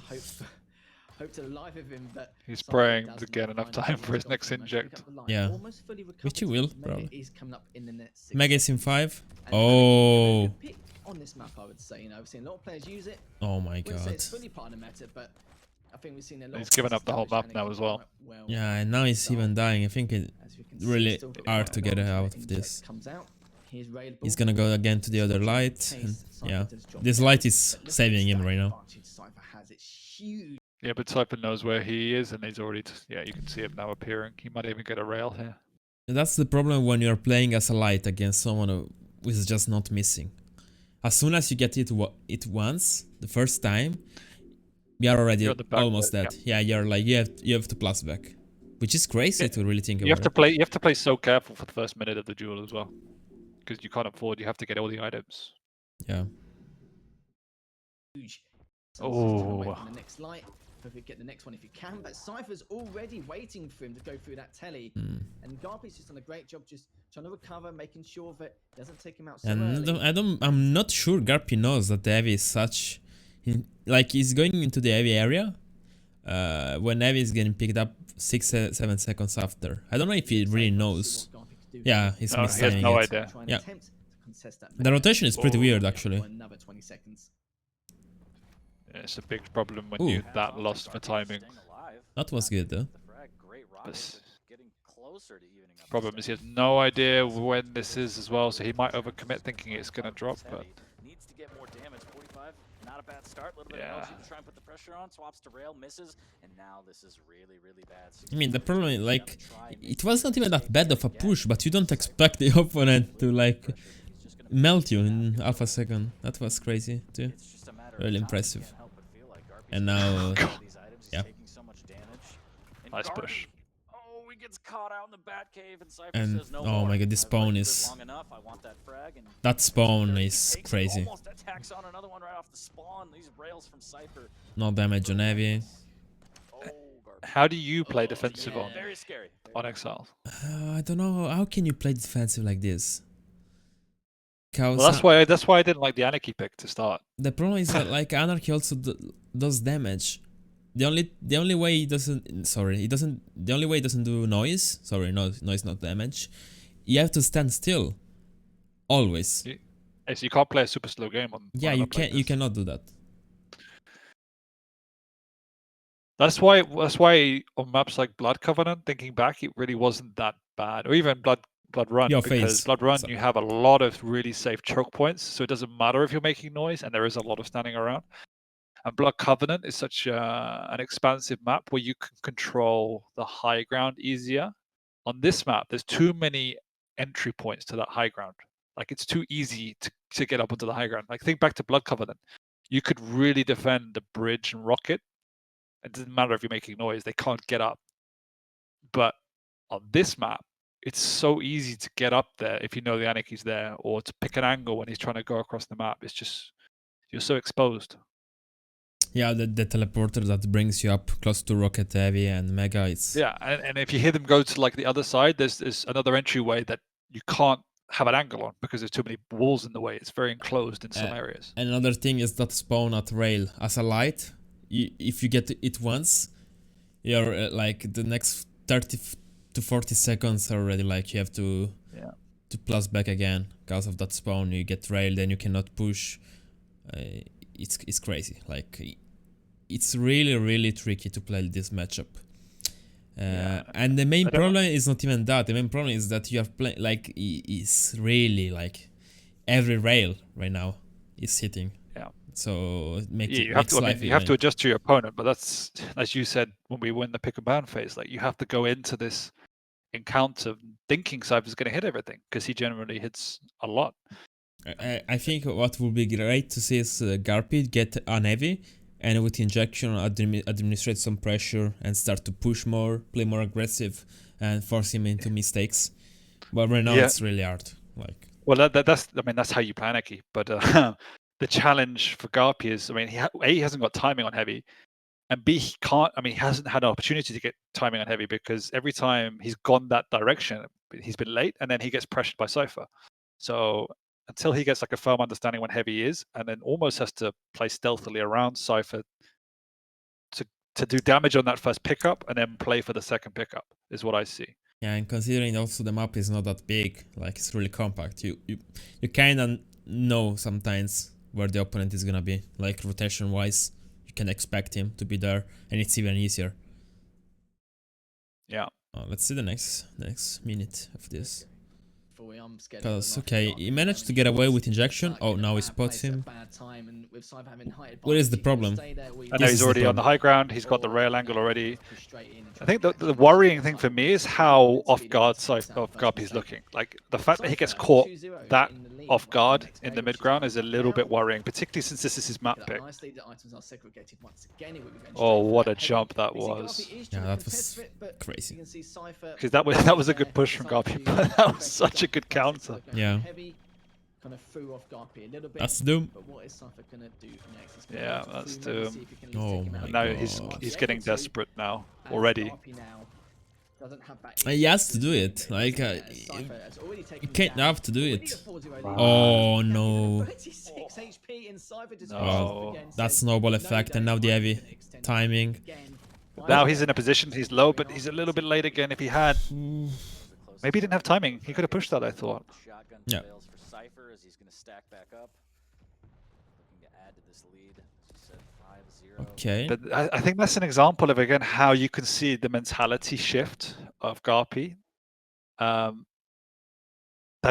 Hope to the life of him, but He's Cypher praying does to not get enough find time a for his goal next to manage to pick inject. up the line. Yeah. Almost fully Which he recovered. will, Mega probably. is coming up in the next 6 Mega is in seconds. 5. And Oh. a good pick on this map, I would say. You know, I've seen a lot of players use it. Oh my Wouldn't say god. it's fully part of the meta, but I think we've seen a lot. He's of given players up the whole establish map now Anarchy as well. quite well. Yeah, and now he's even dying. I think it's As we can see, really still got hard quite to a get lot out of inject this. comes out. He's railable. He's gonna go again to the other light. And yeah, this light is saving him right now. Cypher has it's huge. Yeah, but Cypher knows where he is, and he's already. Yeah, you can see him now appearing. He might even get a rail here. That's the problem when you're playing as a light against someone who is just not missing. As soon as you get it once, the first time, you're already You're on the back almost foot, dead. Yeah, you're like you have to plus back, which is crazy Yeah, to really think You have about. to play. You have to play so careful for the first minute of the duel as well, because you can't afford. You have to get all the items. Yeah. Huge. So this is trying to wait Oh. for the next light. Hopefully get the next one if you can. But Cypher's already waiting for him to go through that telly. Hmm. And Garpy's just done a great job just trying to recover, making sure that it doesn't take him out so And early. I'm not sure GARPY knows that the heavy is such, like he's going into the heavy area, when heavy is getting picked up 6-7 seconds after. I don't know if he really knows. Yeah, he's No, he has mistiming no it. idea. Try and Yeah. attempt to contest that The mega. rotation is pretty Oh. weird For actually. another 20 seconds. It's a big problem when Ooh. you're that lost for timing. That was good though. But Getting closer to evening up. problem is he has no idea when this is as well, so he might overcommit thinking it's gonna drop. But Needs to get more damage. 45, not a bad start. A little bit Yeah. of LG to try and put the pressure on. Swaps to rail, misses, and now this is really, really bad. I mean, the problem is, like, Try it was not even that bad of a push, but you don't expect the opponent to, like, melt you in half a second. That was crazy, too. It's just a matter of Really time. impressive. You can't help but feel like Garpy's And now, taking these items, he's yeah. taking so much damage. And nice Garpy, push. oh, he gets caught out in the bat cave, and Cypher And- says no oh more. my god, this I've let spawn you is- live long enough. I want that frag, and that spawn Garpy is takes it, crazy. almost attacks on another one right off the spawn. These rails from Cypher. No damage on heavy. Oh, Garpy. How do you play Oh, defensive yeah, on very scary. Exile? I don't know, how can you play defensive like this? Because Well, that's why I didn't like the Anarchy pick to start. the problem is that, like, Anarchy also does damage. The only way he doesn't, the only way he doesn't do noise, noise not damage, you have to stand still. Always. So you can't play a super slow game on. Yeah, on a you map like can't, you this. cannot do that. That's why on maps like Blood Covenant, thinking back, it really wasn't that bad, or even Blood Run, Your because face. Blood Run So- you have a lot of really safe choke points, so it doesn't matter if you're making noise, and there is a lot of standing around. And Blood Covenant is such an expansive map where you can control the high ground easier. on this map, there's too many entry points to that high ground. Like it's too easy to get up onto the high ground. Like think back to Blood Covenant. You could really defend the bridge and rocket. It doesn't matter if you're making noise, they can't get up. But on this map, it's so easy to get up there if you know the Anarchy's there, or to pick an angle when he's trying to go across the map. It's just, you're so exposed. Yeah, the teleporter that brings you up close to Rocket Heavy and Mega, it's... Yeah, and if you hear them go to like the other side, there's another entryway that you can't have an angle on because there's too many walls in the way. It's very enclosed in some areas. Another thing is that spawn at rail. As a light, if you get it once, you're like the next 30 to 40 seconds already like you have to plus back again because of that spawn. You get railed and you cannot push. It's crazy. Like it's really tricky to play this matchup. And the main problem is not even that. The main problem is that you are playing like it's really like every rail right now is hitting. Yeah. So you have to adjust to your opponent, but that's, as you said when we win the pick and ban phase, like you have to go into this encounter thinking Cypher's going to hit everything because he generally hits a lot. I think what would be great to see is GARPY get an heavy and with injection administrate some pressure and start to push more, play more aggressive and force him into mistakes. But right now it's really hard. Like, well, that's how you play Anarchy. But the challenge for GARPY is, I mean, he hasn't got timing on heavy, and B, he can't. I mean, he hasn't had an opportunity to get timing on heavy because every time he's gone that direction, he's been late, and then he gets pressured by CYPHER. So until he gets like a firm understanding when heavy is, and then almost has to play stealthily around CYPHER to do damage on that first pickup, and then play for the second pickup, is what I see. Yeah, and considering also the map is not that big, like it's really compact, you kind of know sometimes where the opponent is gonna be, like rotation wise. You can expect him to be there, and it's even easier. Yeah. Let's see the next minute of this. Because Because, okay, he managed to get away with injection. Oh, now he spots him. What is the problem? I know he's already on the high ground. He's got the rail angle already. I think the worrying thing for me is how off guard GARPY's looking. Like the fact that he gets caught that off guard in the mid ground is a little bit worrying, particularly since this is his map pick. Oh, what a jump that was! Yeah, that was crazy. Because that was a good push from GARPY, but that was such a good counter. Yeah. Kind of threw off GARPY a little bit. That's Doom. But what is CYPHER gonna do next? Yeah, that's Doom. Oh my now god. he's getting desperate now already. He has to do it. Like you can't have to do it. Oh no. No. That snowball effect, and now the heavy timing. Now he's in a position, he's low, but he's a little bit late again. If he had, maybe he didn't have timing. He could have pushed that, I thought. Yeah. Okay. But I think that's an example of, again, how you can see the mentality shift of GARPY. That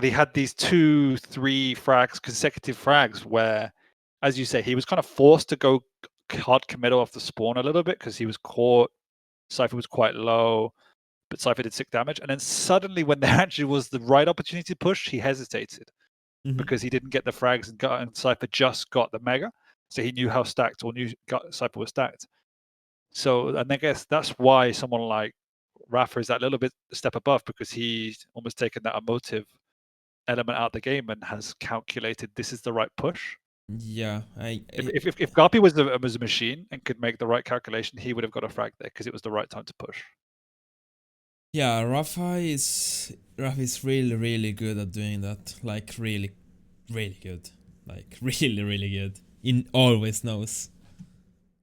he had these 2-3 frags, consecutive frags, where, as you say, he was kind of forced to go hard committal off the spawn a little bit because he was caught. CYPHER was quite low, but CYPHER did 6 damage. And then suddenly, when there actually was the right opportunity to push, he hesitated because he didn't get the frags, and CYPHER just got the mega. So he knew how stacked, or knew CYPHER was stacked. So, and I guess that's why someone like Rafa is that little bit a step above, because he's almost taken that emotive element out of the game and has calculated this is the right push. Yeah, if GARPY was a machine and could make the right calculation, he would have got a frag there because it was the right time to push. Yeah, Rafa is really good at doing that. Like really good. Like really good. He always knows.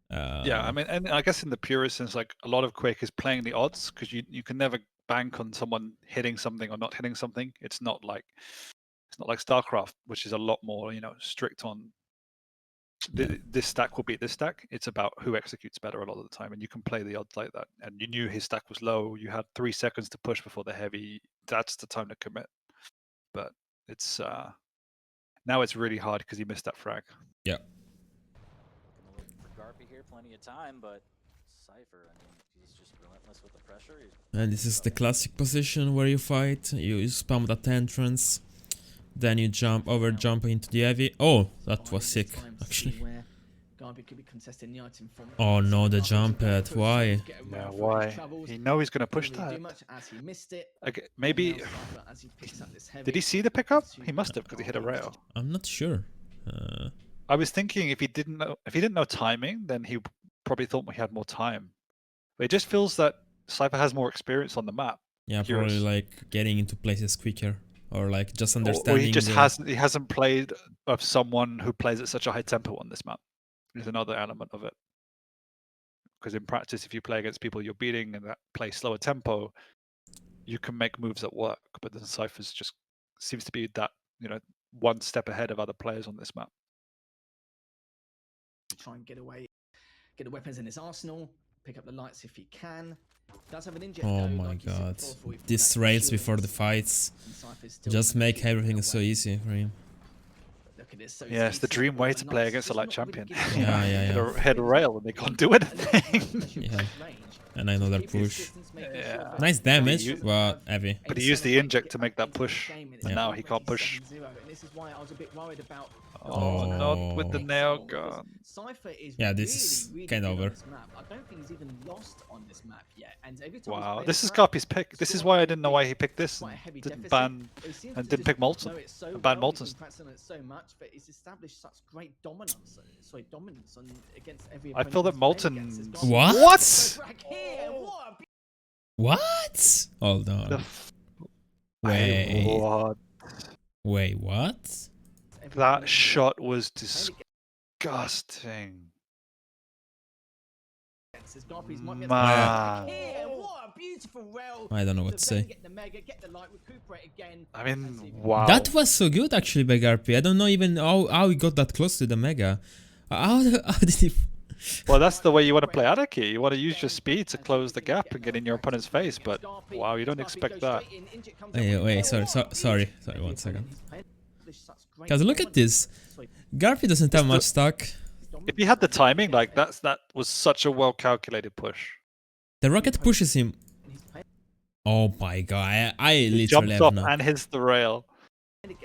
Yeah, I mean, and I guess in the purest sense, like a lot of Quake is playing the odds, because you can never bank on someone hitting something or not hitting something. It's not like StarCraft, which is a lot more, strict on this stack will beat this stack. It's about who executes better a lot of the time, and you can play the odds like that. And you knew his stack was low. You had 3 seconds to push before the heavy. That's the time to commit. But it's now it's really hard because he missed that frag. Yeah. For GARPY here, plenty of time, but Cypher, I mean, he's just relentless with the pressure. And this is the classic position where you fight. You spam that entrance, then you jump into the heavy. Oh, that was sick, actually. Oh no, the jump pad. Why? Yeah, why? He know he's gonna push that. Okay, maybe. Did he see the pickup? He must have, because he hit a rail. I'm not sure. I was thinking if he didn't know timing, then he probably thought he had more time. But it just feels that CYPHER has more experience on the map. Yeah, Curious. probably like getting into places quicker, or like just Or understanding. he just hasn't played of someone who plays at such a high tempo on this map. Is another element of it. Because in practice, if you play against people you're beating and that play slower tempo, you can make moves that work. But then Cypher's just seems to be that, one step ahead of other players on this map. Try and get away, get the weapons in his arsenal, pick up the lights if he can. Does have an inject, Oh though, my like you said god. before, These raids before the fights just make everything so easy for him. Yeah, it's the dream way to play against a light champion. Yeah. Hit a rail and they can't do anything. Yeah. And another push. Yeah. Nice damage, but heavy. But he used the inject to make that push. And now he can't push. Oh, not with the nail gun. Yeah, this is kind of over. I don't think he's even lost on this map yet. And every time Wow, this is GARPY's pick. This is why I didn't know why he picked this and didn't ban and didn't pick Molten. Ban Molten. So much, but he's established such great dominance. Dominance against every. I feel that Molten. What? What? Hold on. Wait. What? Wait, what? That shot was disgusting. Man. I don't know what to say. I mean, wow. That was so good actually by GARPY. I don't know even how he got that close to the Mega. How did he... Well, that's the way you want to play Anarchy. You want to use your speed to close the gap and get in your opponent's face, but wow, you don't expect that. Wait, sorry, 1 second. Guys, look at this. GARPY doesn't have much stock. If he had the timing, like that was such a well-calculated push. The rocket pushes him. Oh my god, I literally Jumps have off no... and hits the rail.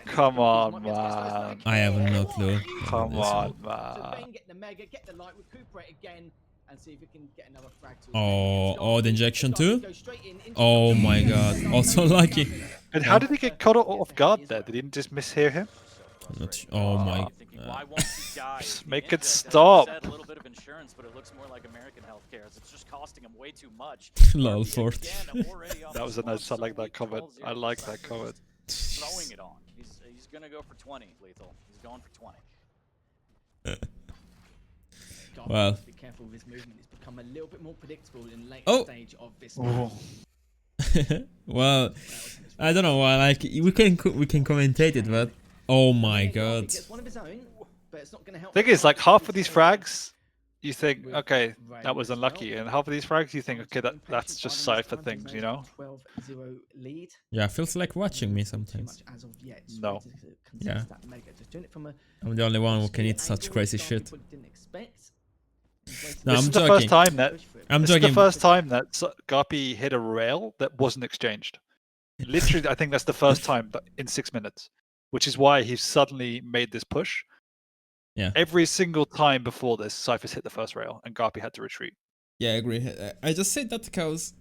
Come on, man. I have no clue. Come on, man. Oh, the injection too? Oh my god, also lucky. And how did he get caught off guard there? Did he just mishear him? Oh my... Make it stop. A little bit of insurance, but it looks more like American healthcare. It's just costing him way too much. Lol, Fort. That was a nice. I like that comment. I like that comment. Throwing it on. He's gonna go for 20, Lethal. He's going for 20. Well. Be careful with his movement. It's become a little bit more predictable in the later stage of this. Well, I don't know why. Like we can commentate it, but oh my god. Thing is, like half of these frags, you think, okay, that was unlucky, and half of these frags, you think, okay, that's just CYPHER things, you know? Yeah, feels like watching me sometimes. No. Yeah. I'm the only one who can eat such crazy shit. No, This I'm is the joking. first time that I'm this is joking. the first time that GARPY hit a rail that wasn't exchanged. Literally, I think that's the first time in 6 minutes, which is why he suddenly made this push. Yeah. Every single time before this, CYPHER's hit the first rail, and GARPY had to retreat. Yeah, I agree. I just said that because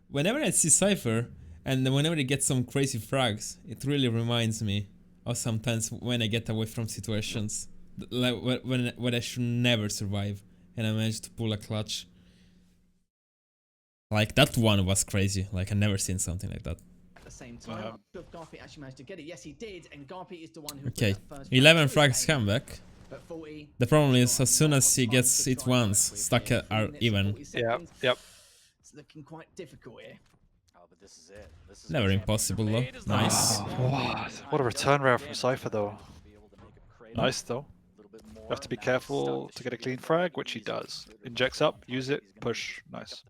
whenever I see CYPHER and whenever he gets some crazy frags, it really reminds me of sometimes when I get away from situations like when I should never survive and I managed to pull a clutch. Like that one was crazy. Like I never seen something like that. At the same time, GARPY actually managed to get it. Yes, he did, and GARPY is the one who. Okay, 11 frags comeback. The problem is, as soon as he gets it once, stack are even. Yep. It's looking quite difficult here. Oh, but this is it. This is Never impossible though. Nice. What a return rail from CYPHER though. Nice though. You have to be careful to get a clean frag, which he does. Injects up, use it, push. Nice.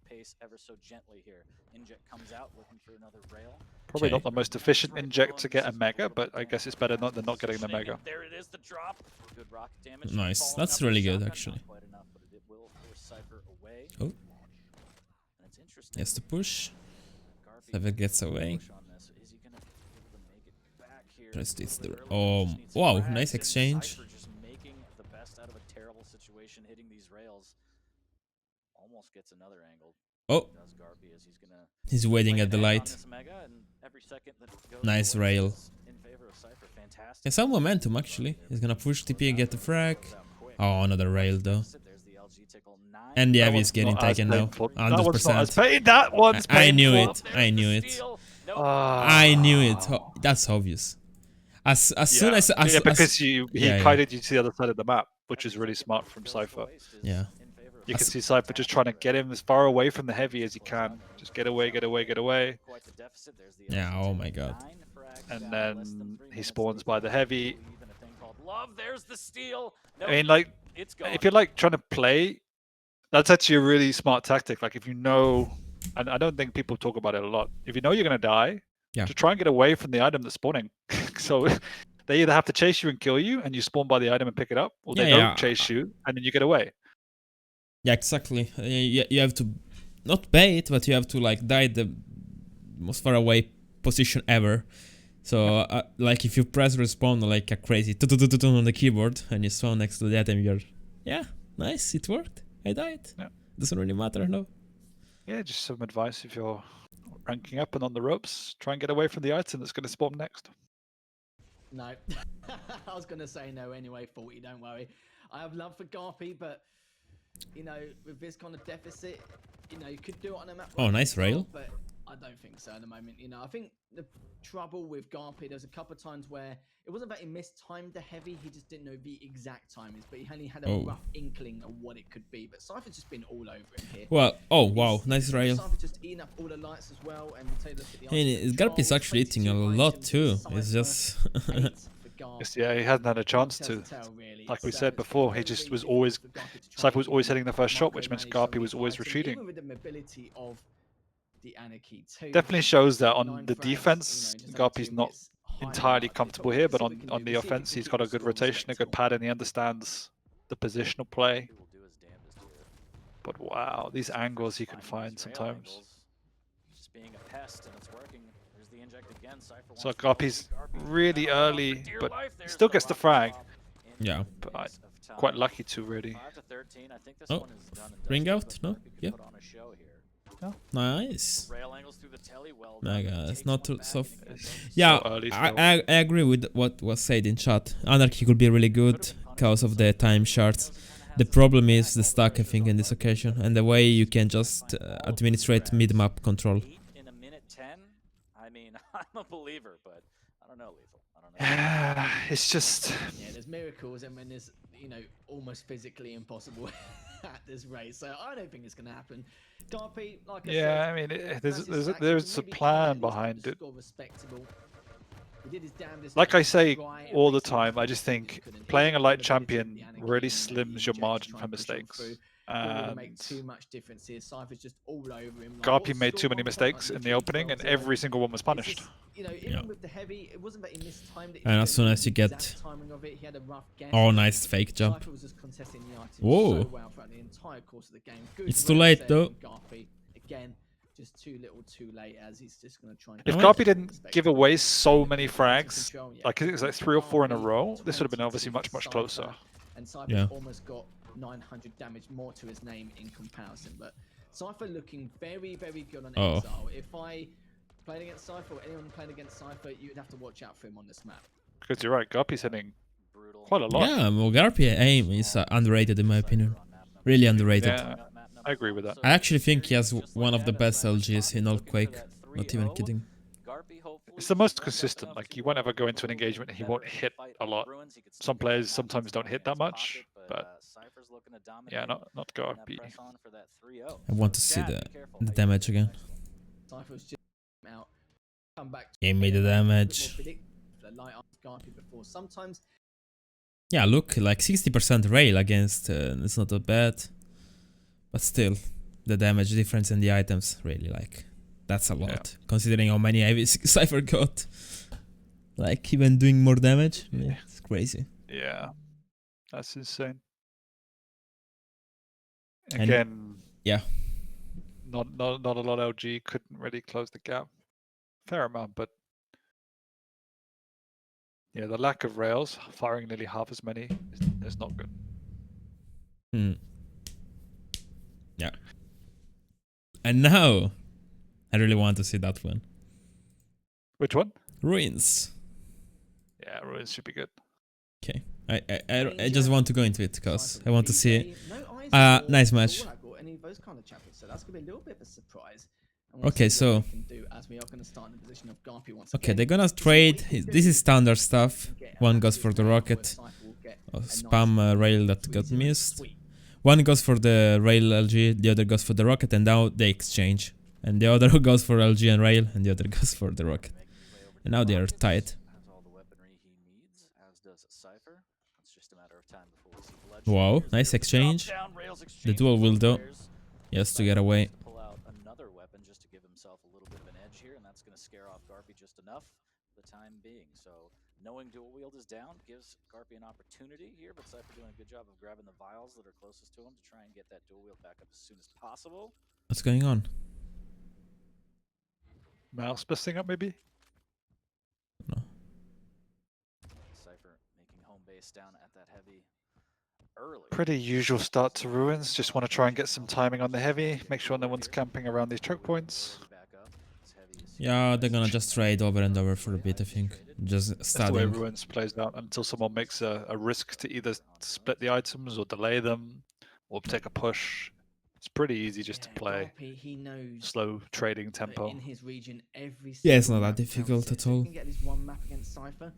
Probably not the most efficient inject to get a mega, but I guess it's better than not getting the mega. There it is, the drop. Good rocket damage. Nice. That's really good actually. will force Cypher away. Oh. And it's interesting. Yes, to push. GARPY Cypher gets will away. push on this. Is he gonna be able to make it back here? Press It's a this little door. bit early, Oh, just needs some wow, frags, nice and exchange. Cypher just making the best out of a terrible situation, hitting these rails. Almost gets another angle. Oh, Does GARPY as he's gonna he's waiting lay at the an egg on light. this Mega, and every second that goes Nice towards rail. is in favor of Cypher. Fantastic. Yeah, some momentum actually. He's gonna push TP and get the frag. Oh, another rail though. There's the LG tickle. 9 And the That Avi is one's getting not as taken now. painful. That one's not as 100%. pain. That one's I knew painful. it. I knew it. Ah. I knew it. That's obvious. As soon as yeah, because he yeah, kited you to the other side of the map, which is really smart from Cypher. Yeah. You can see Cypher just trying to get him as far away from the heavy as he can. Just get away, get away, get away. Yeah, oh my god. And then he spawns by the heavy. There's the steal. I mean, like, if you're like trying to play, that's actually a really smart tactic. Like, if you know, and I don't think people talk about it a lot. If you know you're gonna die, Yeah. to try and get away from the item that's spawning. So they either have to chase you and kill you, and you spawn by the item and pick it up, or they don't chase you and then you get away. Yeah, exactly. You have to not bait, but you have to like die the most far away position ever. So like if you press respawn like a crazy on the keyboard and you spawn next to the item, you're nice, it worked. I died. Yeah. Doesn't really matter, no. Yeah, just some advice if you're ranking up and on the ropes, try and get away from the item that's going to spawn next. No. I was going to say no anyway, 40, don't worry. I have love for GARPY, but, you know, with this kind of deficit, you know, you could do it on a map. Oh, nice rail. But I don't think so at the moment. You know, I think the trouble with GARPY, there's a couple of times where it wasn't that he mistimed the heavy, he just didn't know the exact timings, but he only had a rough inkling of what it could be. But CYPHER's just been all over him here. Well, oh wow, nice rail. CYPHER's just eating up all the lights as well, and take a look at the And GARPY's actually eating a lot too. It's just yeah, he hasn't had a chance to. Like we said before, he just was always CYPHER was always hitting the first shot, which meant GARPY was always retreating. Definitely shows that on the defense, GARPY's not entirely comfortable here, but on the offense, he's got a good rotation, a good pad, and he understands the positional play. But wow, these angles he can find sometimes. So GARPY's really early, but still gets the frag. Yeah. But quite lucky to really. Oh, ring out? No? Yeah. Nice. Mega, it's not too soft. Yeah, I agree with what was said in chat. Anarchy could be really good because of the time shards. The problem is the stack, I think, in this occasion, and the way you can just administrate mid-map control. In a minute 10, I mean, I'm a believer, but I don't know, Lethal. I don't know. Yeah, it's just. Yeah, there's miracles, and when there's, you know, almost physically impossible at this rate, so I don't think it's going to happen. GARPY, like I said, I mean, there's a plan behind it. Like I say all the time, I just think playing a light champion really slims your margin for mistakes. And GARPY made too many mistakes in the opening, and every single one was punished. And as soon as you get... Oh, nice fake jump. Whoa. It's too late though. Again, just too little too late, as he's just going to try and... If GARPY didn't give away so many frags, like it was like 3 or 4 in a row, this would have been obviously much closer. And CYPHER's almost got 900 damage more to his name in comparison, but CYPHER looking very, very good on Exile. If I played against CYPHER or anyone playing against CYPHER, you'd have to watch out for him on this map. Because you're right, GARPY's hitting quite a lot. Yeah, well, GARPY aim is underrated in my opinion. Really underrated. Yeah, I agree with that. I actually think he has one of the best LGs in all Quake. Not even kidding. It's the most consistent. Like, you won't ever go into an engagement and he won't hit a lot. Some players sometimes don't hit that much, but yeah, not GARPY. I want to see the damage again. Give me the damage. Yeah, look, like 60% rail against, it's not that bad. But still, the damage difference in the items, really, like, that's a lot. Considering how many CYPHER got. Like, even doing more damage, it's crazy. Yeah, that's insane. Again, yeah. not a lot. LG couldn't really close the gap. Fair amount, but yeah, the lack of rails, firing nearly half as many, is not good. Yeah. And now, I really want to see that one. Which one? Ruins. Yeah, Ruins should be good. Okay. I just want to go into it because I want to see it. No Nice match. any of those kind of champions, so that's gonna be a little bit of a surprise. Okay, so can do as we are gonna start in the position of GARPY once okay, again. they're gonna trade. This is standard stuff. One goes for the rocket, spam rail that got missed. One goes for the rail LG, the other goes for the rocket, and now they exchange. And the other goes for LG and rail, and the other goes for the rocket. And now they are tied. Wow, nice exchange. The dual will do. Yes, to get away. Pull out another weapon just to give himself a little bit of an edge here, and that's going to scare off GARPY just enough for the time being. So knowing dual wield is down gives GARPY an opportunity here, but CYPHER doing a good job of grabbing the vials that are closest to him to try and get that dual wield back up as soon as possible. What's going on? Mouse messing up, maybe? No. CYPHER making home base down at that heavy early. Pretty usual start to Ruins. Just want to try and get some timing on the heavy. Make sure no one's camping around these choke points. Yeah, they're gonna just trade over and over for a bit, I think. Just That's the way studying. Ruins plays out until someone makes a risk to either split the items or delay them or take a push. It's pretty easy just to play GARPY, he knows slow trading that tempo. in his region, every Yeah, it's single not that map difficult counts. at all. If he can get this one map against CYPHER,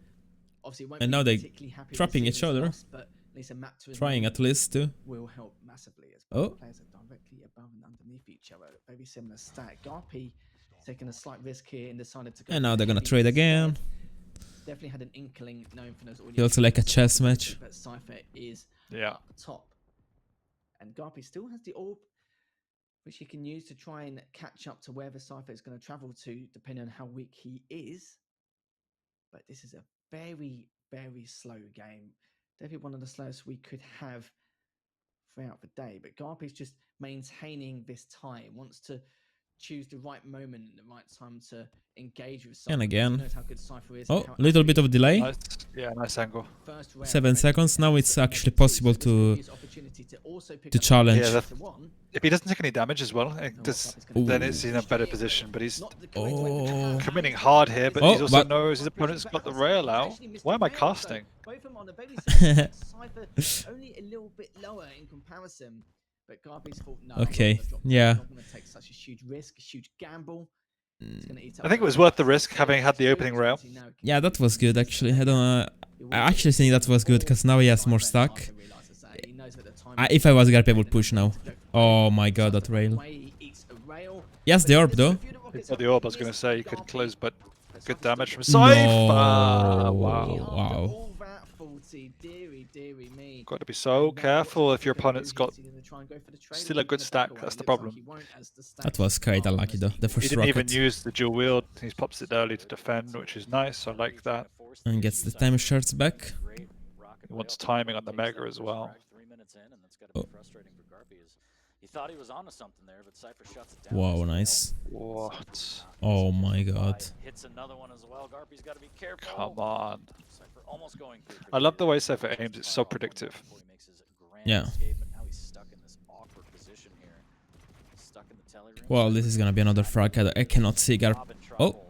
obviously it won't And be now they particularly happy to trapping see each this other. loss, but at least a map to his Trying name at least to. will help massively as Oh. both players are directly above and underneath each other. Very similar stat. GARPY taking a slight risk here and decided to go. And for now the they're gonna heavy trade instead. again. Definitely had an inkling knowing from those audio. Feels like a cues chess that match. But CYPHER is Yeah. up top, and GARPY still has the orb, which he can use to try and catch up to wherever CYPHER is going to travel to, depending on how weak he is. But this is a very, very slow game. Definitely one of the slowest we could have throughout the day. But GARPY's just maintaining this tie, wants to choose the right moment and the right time to engage with CYPHER. And because he again. knows how good CYPHER is. Oh, and how a little bit of delay. Nice. Yeah, nice angle. 7 seconds. Now it's actually possible to challenge. Yeah, if he doesn't take any damage as well, then it's in a better position. But he's Oh. committing hard here, but Oh, he also but- knows his opponent's got the rail out. Why am I casting? Both of them on a very similar CYPHER only a little bit lower in comparison. But GARPY's thought, no, Okay, I'm yeah. not going to take such a huge risk, a huge gamble. It's gonna eat up I think it was the worth the rest risk of having had the opening rail. Yeah, that was good actually. I don't. I actually think that was good because now he has more stack. If I was GARPY, I would push now. Oh my god, that rail. Yes, the orb though. For the orb, I was going to say you could close, but good damage from CYPHER. No. Wow. Wow. Got to be so careful if your opponent's got still a good stack. That's the problem. That was quite unlucky though. The He first didn't even rocket. use the dual wield. He pops it early to defend, which is nice. I like that. And gets the time shards back. He wants timing on the Mega as well. 3 minutes in, and that's got to Oh. be frustrating for GARPY. He thought he was onto something there, but CYPHER shuts it down. Wow, nice. What? Oh my god. Hits another one as well. GARPY's got to be careful. Come on. CYPHER almost going through for I love the way third. CYPHER aims. It's so predictive. Before he makes his grand Yeah. escape, but now he's stuck in this awkward position here. Stuck in the telly room. Well, this is gonna be another frag. I cannot see GARPY. Oh.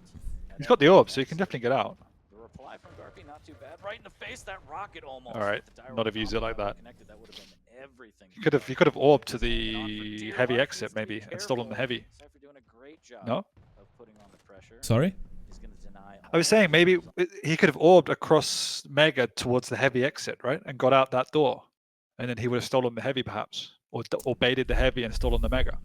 He's got the orb, so you can definitely get out. The reply from GARPY, not too bad. Right in the face, that rocket almost. All right, With the gyro not have used it combo like that. connected, that would have been everything. He could have orbed to the heavy exit maybe and stolen the heavy. CYPHER doing a great job No? of putting on the pressure. Sorry? He's gonna deny I was saying maybe he could have orbed across Mega towards the heavy exit, right, and got out that door, and then he would have stolen the heavy perhaps, or baited the heavy and stolen the Mega.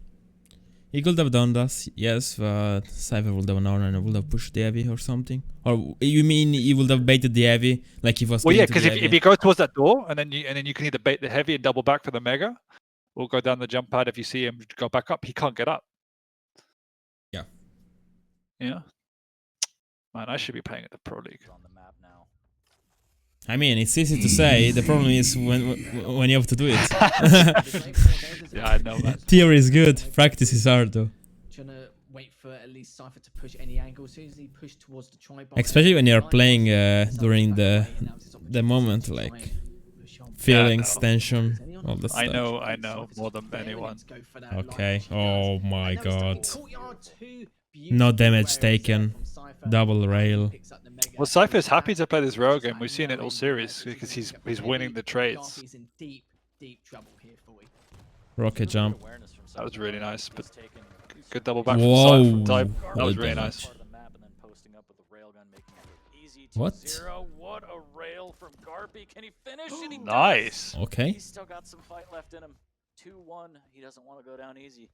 He could have done that, yes, but CYPHER would have known and would have pushed the heavy or something. Or you mean he would have baited the heavy, like he was Well, going yeah, to because the if heavy? you go towards that door, and then you can either bait the heavy and double back for the Mega, or go down the jump pad if you see him go back up. He can't get up. Yeah. Yeah. Man, I should be playing at the Pro League. on the map now. I mean, it's easy to say. The problem is when you have to do it. Yeah, I know, man. Theory is good. Practice is hard, though. Trying to wait for at least Cypher to push any angle. As soon as he pushed towards the try bar, Especially when you're playing during the moment, like feelings, tension, all that I stuff. know more than anyone. Okay. Oh my god. No damage taken. Double rail. Well, Cypher is happy to play this rail game. We've seen it all series because he's winning the trades. Rocket jump. That was really nice, but good double back Whoa. from type. That Well was really done. nice. What? What a rail from GARPY. Can he finish? And he does. Nice. Okay. He's still got some fight left in him. 2-1. He doesn't want to go down easy.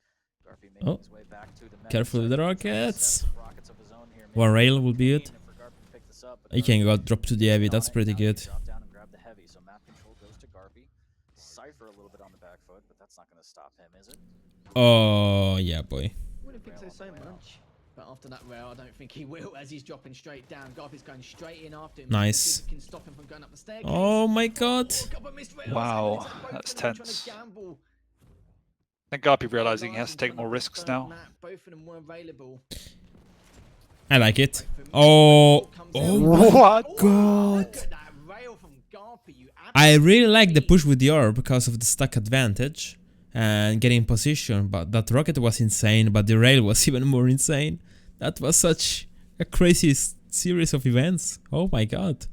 GARPY Oh. making his way back to the meta. Careful with the rockets. Set up rockets of his own here. One rail will be good. For GARPY to pick this up, but You can GARPY go drop to the heavy. That's pretty good. drop down and grab the heavy. So map control goes to GARPY. CYPHER a little bit on the back foot, but that's not going to stop him, is it? Oh yeah, boy. Wouldn't think so much. But after that rail, I don't think he will, as he's dropping straight down. GARPY's going straight in after him. Nice. Can stop him from going up the staircase. Oh my god. Wow, that's tense. I think GARPY realizing he has to take more risks now. Both of them were available. I like it. Oh. Oh my What? god. I really like the push with the orb because of the stack advantage and getting position, but that rocket was insane, but the rail was even more insane. That was such a crazy series of events. Oh my god.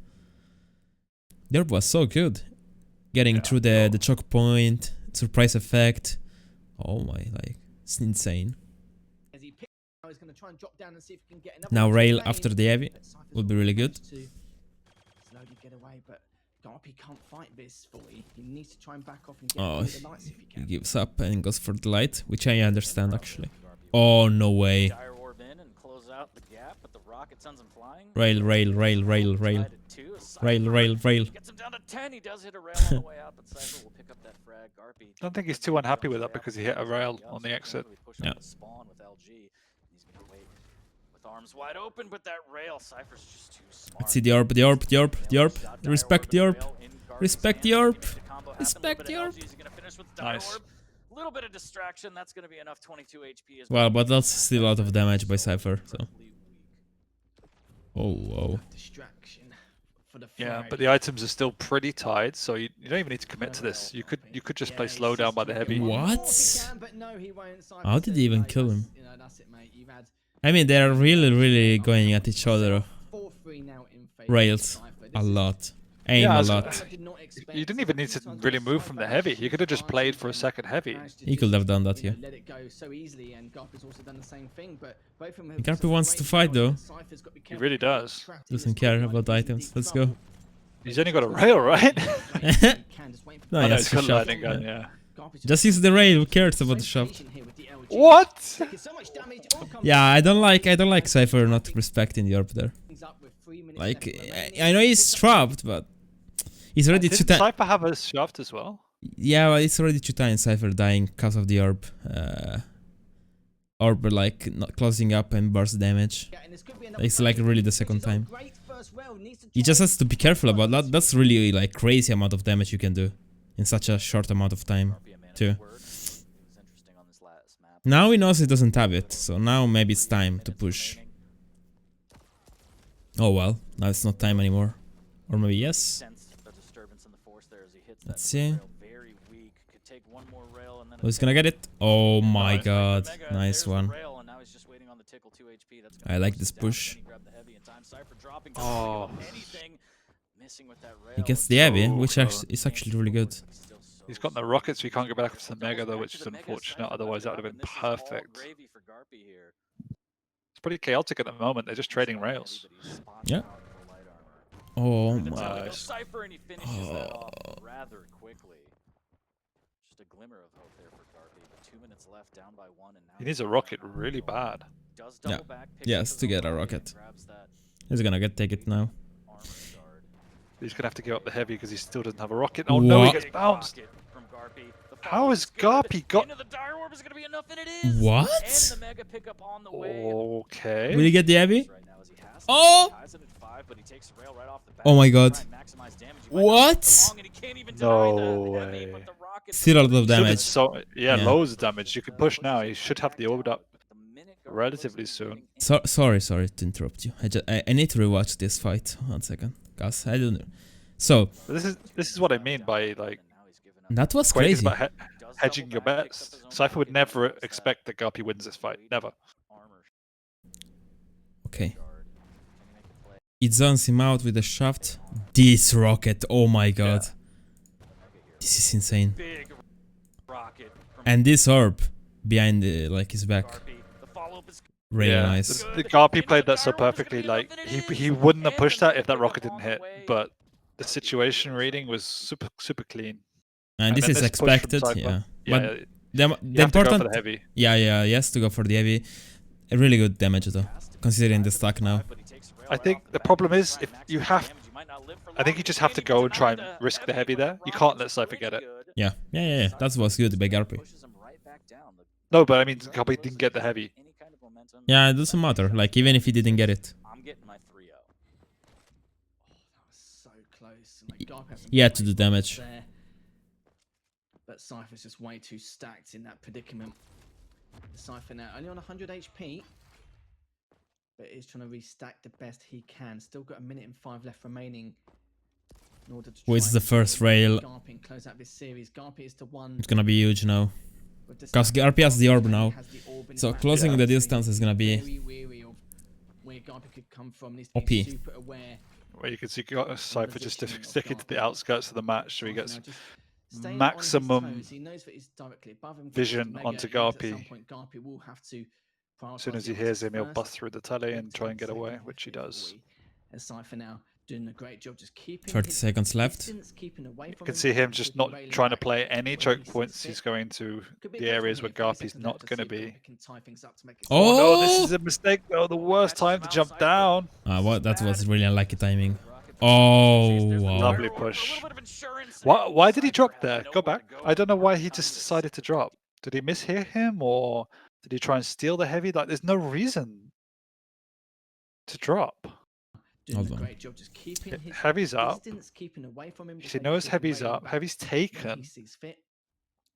The orb was so good. Getting through the choke point, surprise effect. Oh my, like, it's insane. Now rail after the heavy would be really good. Slowly get away, but GARPY can't fight this fully. He needs to try and back off and get Oh, through the lights if he he can. gives up and goes for the light, which I understand actually. Oh, no way. Dire orb in and close out the gap, but the rocket sends him flying. Rail, rail, rail, rail, rail. Rail, rail, rail. Gets him down to 10. He does hit a rail on the way out, but CYPHER will pick up that frag. GARPY. I don't think he's too unhappy with that because he hit a rail on the exit. Yeah. Spawn with LG. He's gonna wait with arms wide open, but that rail, CYPHER's just too smart. Let's see the orb, the orb, the orb, the orb. Respect the orb. Respect the orb. Respect the orb. Nice. Little bit of distraction. That's gonna be enough. 22 HP as Well, but that's still a lot of damage by CYPHER, so. Oh, whoa. Distraction for the Yeah, frag. but the items are still pretty tied, so you don't even need to commit to this. You could just play slow down by the heavy. What? But no, he won't. How did he even kill him? You know, that's it, mate. You've had I mean, they're really going at each other. 4-3 now in favor Rails. of CYPHER. A This is- lot. Aim Yeah, a as- lot. I did not expect You didn't even need to sometimes really with move from the CYPHER, heavy. You could have just advantage played for a and second heavy. managed to He just, could have done that, you know, yeah. let it go so easily, and GARPY's also done the same thing. But both of them have GARPY such wants great to fight, skills, though. and CYPHER's got to be He careful really not to get does. trapped. Doesn't He's care got about deep items. Let's go. trouble. He's only got a rail, right? No, Oh, he no, has he's to got a shot. lightning gun, yeah. Just use the rail. Who cares about the shaft? What? Yeah, I don't like CYPHER not respecting the orb there. Like, I know he's trapped, but he's already two Didn't times. CYPHER have a shaft as well? Yeah, well, it's already 2 times CYPHER dying because of the orb. Orb like not closing up and burst damage. It's like really the second time. He just has to be careful about that. That's really like crazy amount of damage you can do in such a short amount of time too. Now he knows he doesn't have it, so now maybe it's time to push. Oh well, now it's not time anymore. Or maybe yes. Let's see. Who's gonna get it? Oh my god, nice one. I like this push. Oh. He gets the heavy, which is actually really good. He's got no rockets, so he can't get back to the Mega though, which is unfortunate. Otherwise, that would have been perfect. It's pretty chaotic at the moment. They're just trading rails. Yeah. Oh my. Nice. Rather quickly. Just a glimmer of hope there for GARPY, but 2 minutes left, down by 1, and now He needs a rocket really bad. does Yeah. double back, picks Yes, up to his get a own rocket. grabs that He's gonna take it now. armor shard. He's gonna have to give up the heavy because he still doesn't have a rocket. Oh no, he What? gets bounced. Rocket from GARPY. The How follow has is good. GARPY got- Into the dire orb is gonna be enough, and it is. What? And the mega pickup on the way. Okay. Will he get the heavy? Right now as he has. Oh! Ties it at 5 Oh my god. What? No way. Still a lot of Should have damage. so Yeah. loads of damage. You can push now. You should have the orb up relatively soon. Sorry to interrupt you. I need to rewatch this fight. 1 second. Guys, I don't know. So, But this is what I mean by like that was Quake is crazy. about hedging your bets. Cypher would never expect that GARPY wins this fight. Never. Okay. It zones him out with a shaft. This rocket, oh my god. Yeah. This is insane. And this orb behind like his back. Really nice. The GARPY played that so perfectly. Like he wouldn't have pushed that if that rocket didn't hit. But the situation reading was super clean. And this then is this push from expected, Cypher. yeah. Yeah, But you the have to go important, for the heavy. yeah, yes, to go for the heavy. A really good damage though, considering the stack now. I think the problem is if you have, I think you just have to go and try and risk the heavy there. You can't let Cypher get it. Yeah. That was good by GARPY. No, but I mean, GARPY didn't get the heavy. Yeah, it doesn't matter. Like even if he didn't get it, So close. Like, Garp has some he had to great do damage. there. But Cypher's just way too stacked in that predicament. Cypher now only on 100 HP. But is trying to restack the best he can. Still got 1 minute and 5 left remaining. In order to Who is try the and first rail? GARPY and close out this series. GARPY is the one. It's gonna be huge now. with the Because stack. GARPY has the orb now. Has the orb in So his closing back. the distance is gonna be Very wary of where GARPY could come from. Needs to OP. be super aware. Where you can see Cypher just sticking to the outskirts of the match, so he gets Now just staying on his maximum toes. He knows that he's directly above him. vision Mega, onto he knows at GARPY. some point GARPY will have to As soon prioritise as the he hears objectives him, he'll first. bust through the telly and try and get 10 away, seconds which he left does. for as Cypher now doing a great job just keeping 30 his seconds left. distance, keeping away You from can him, see him keeping just not railing trying to back play any when choke he sees points. fit. He's going to Could be a the close areas one where here, 30 GARPY's seconds not left to going to see if be. GARPY can tie things up to make it Oh! No, this is a mistake though. The worst time to jump down. What? That was really unlucky timing. Oh, wow. Lovely push. Why did he drop there? Go back. I don't know why he just decided to drop. Did he mishear him or did he try and steal the heavy? Like, there's no reason to drop. doing Hold a on. great job just keeping his Heavy's up. distance, keeping away from him. He knows heavy's up. Heavy's When taken. he sees fit.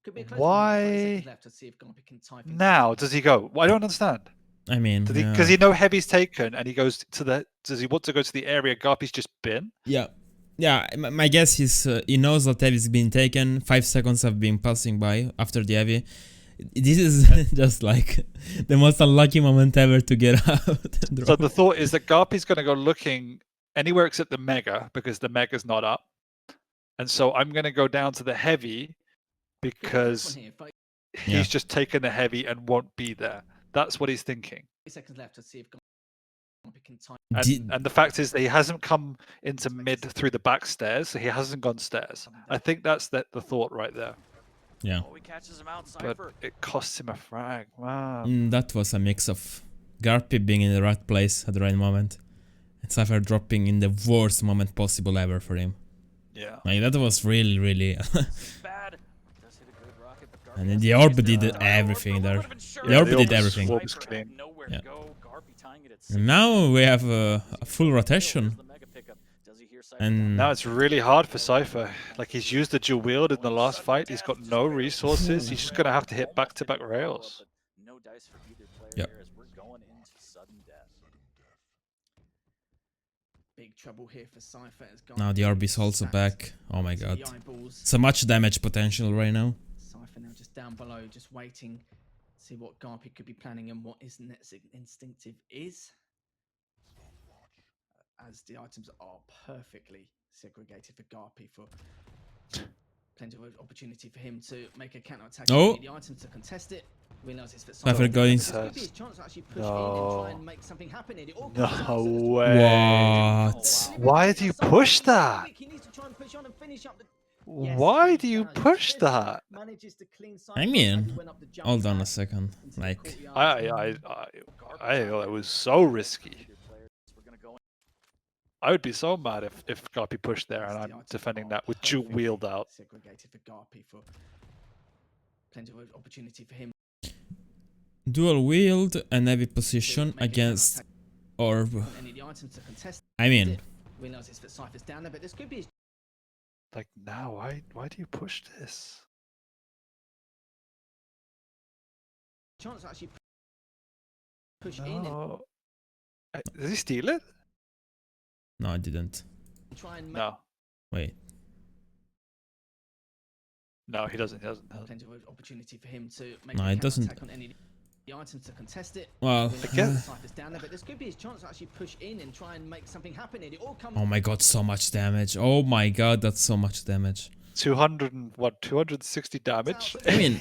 Could be a close one here, 30 seconds Why left to see if GARPY can tie things up. now does he go? Well, I don't understand. I mean, Because he know heavy's taken and he goes to the. Does he want to go to the area GARPY's just been? yeah. My guess is he knows that heavy's been taken. 5 seconds have been passing by after the heavy. This is just like the most unlucky moment ever to get out. and So drop. the thought is that GARPY's going to go looking anywhere except the mega because the mega's not up, and so I'm going to go down to the heavy Could be a close because one here, 30 he's just taken the heavy and won't be there. That's what he's thinking. seconds left to see if GARPY can tie. And the fact is that he hasn't come into mid through the back stairs, so he hasn't gone stairs. I think that's the thought right there. Yeah. But it costs him a frag. Wow. That was a mix of GARPY being in the right place at the right moment and CYPHER dropping in the worst moment possible ever for him. Yeah. Like, that was really and then the orb did everything there. The orb did everything. Orb is clean. Yeah. And now we have a full rotation. And Now it's really hard for CYPHER. Like, he's used the dual wield in the last fight. He's got no resources. He's just going to have to hit back-to-back rails. Yep. Big trouble here for CYPHER as now the orb is also stacked back. Oh my to god. the eyeballs. So much damage potential right now. CYPHER now just down below, just waiting to see what GARPY could be planning and what his next instinctive is. As the items are perfectly segregated for GARPY for plenty of opportunity for him to make a counter attack. Oh. The items to contest it. Realizes that CYPHER CYPHER going- this could be his chance to actually push in and try and make something happen here. It all comes down to No this way. What? Why do you push that? He needs to try and push on and finish up the Why do you push that? I mean, hold on a second. Like, I thought it was so risky. I would be so mad if GARPY pushed there and I'm defending that with dual wield out. Segregated for GARPY for plenty of opportunity for him dual wield and heavy to position make a against counter-attack. orb. on any of the items to contest I mean, it. Realizes that Cypher's down there, but this could be his Like now, why do you push this? chance to actually push in and No. Does he steal it? no, I didn't. try and make No. Wait. No, he doesn't. He doesn't. plenty of opportunity for him to make No, a it doesn't. counter-attack on any of the items to contest it. Well, Realizes guess- that Cypher's down there, but this could be his chance to actually push in and try and make something happen. And it all comes oh my god, so much damage. Oh my god, that's so much damage. 260 damage. I mean,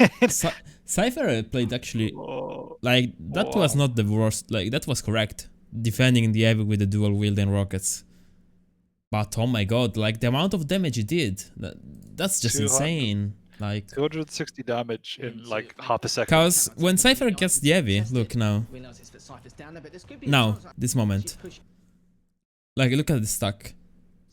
CYPHER played actually Oh, like that was wow. not the worst. Like that was correct, defending the Heavy with the dual wielding rockets. But oh my god, like the amount of damage he did, that's just 200. insane. Like, 260 damage in like half a second. cause when CYPHER gets the Heavy, look now, realizes that Cypher's down there, but this could be his now, chance to this actually moment, push like look at the stack.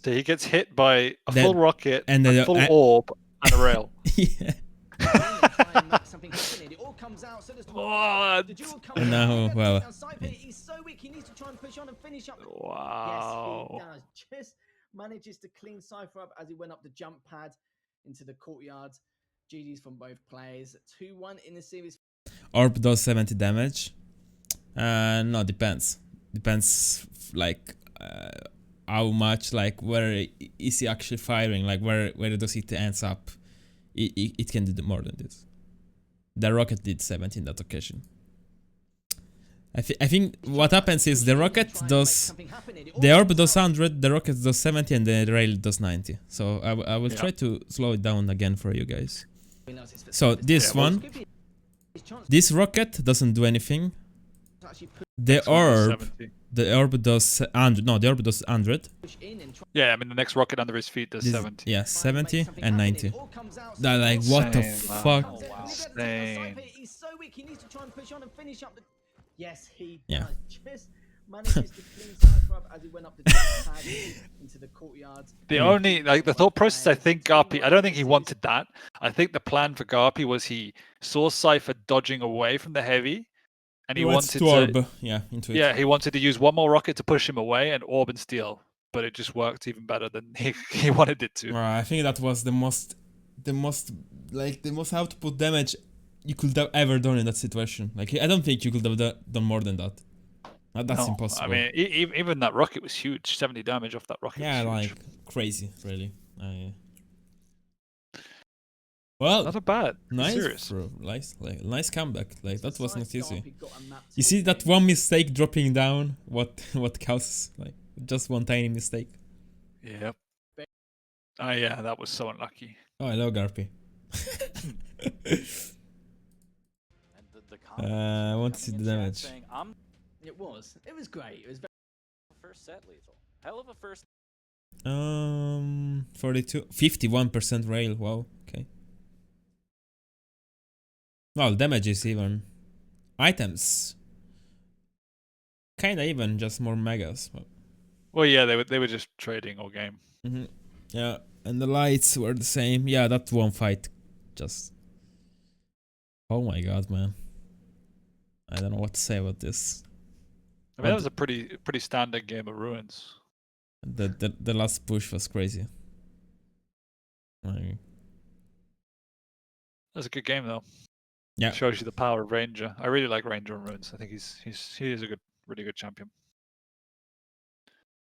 So he gets hit by a Then- full rocket, and a then- full orb, and a rail. Yeah. in and try and make something happen. And it all comes out. So there's Oh, the duel comes No, out. well, Now Cypher, he's so weak. He needs to try and push on and finish up. wow. Yes, he does. Just manages to clean Cypher up as he went up the jump pad into the courtyard. GG's from both players. 2-1 in the series. Orb does 70 damage. No, depends. Depends, like, how much, like, where is he actually firing? Like, where does it ends up? It can do more than this. The rocket did 70 in that occasion. I think what happens is the rocket does, the orb does 100, the rocket does 70, and the rail does 90. So I will try to slow it down again for you guys. So this one, this rocket doesn't do anything. The orb does 100. No, the orb does 100. Yeah, I mean the next rocket under his feet does This, 70. yeah, 70 and 90. That, like, what the Insane, man. fuck? Oh, wow. Insane. He's so weak. He needs to try and push on and finish up the. Yes, he Yeah. does. Just manages to clean Cypher up as he went up the jump pad into the courtyard. The only, like, the thought process, I think GARPY, I don't think he wanted that. I think the plan for GARPY was he saw CYPHER dodging away from the Heavy, and he wanted to orb, yeah, into it. Yeah, he wanted to use one more rocket to push him away and orb and steal, but it just worked even better than he wanted it to. I think that was the most output damage you could have ever done in that situation. Like, I don't think you could have done more than that. That's No, impossible. I mean, even that rocket was huge. 70 damage off that rocket. yeah, was like huge. crazy, really. Well, Not a bad. nice, Serious. bro. Nice comeback. Like, that was not easy. Garpy got a map to You see the that game. one mistake dropping down? What causes, like, just one tiny mistake? Yep. Oh yeah, that was so unlucky. Oh, hello, Garpy. And the I want to see coming the in chat damage. saying, I'm It was great. It was very first set lethal. Hell of a first. 42, 51% rail. Wow. Okay. Well, damage is even. Items. Kinda even, just more megas. But, Well, yeah, they were just trading all game. yeah, and the lights were the same. Yeah, that one fight, just. Oh my god, man. I don't know what to say about this. I mean, that was a pretty standard game of Ruins. The last push was crazy. Like, That was a good game though. yeah. Shows you the power of Ranger. I really like Ranger and Ruins. I think he is a really good champion.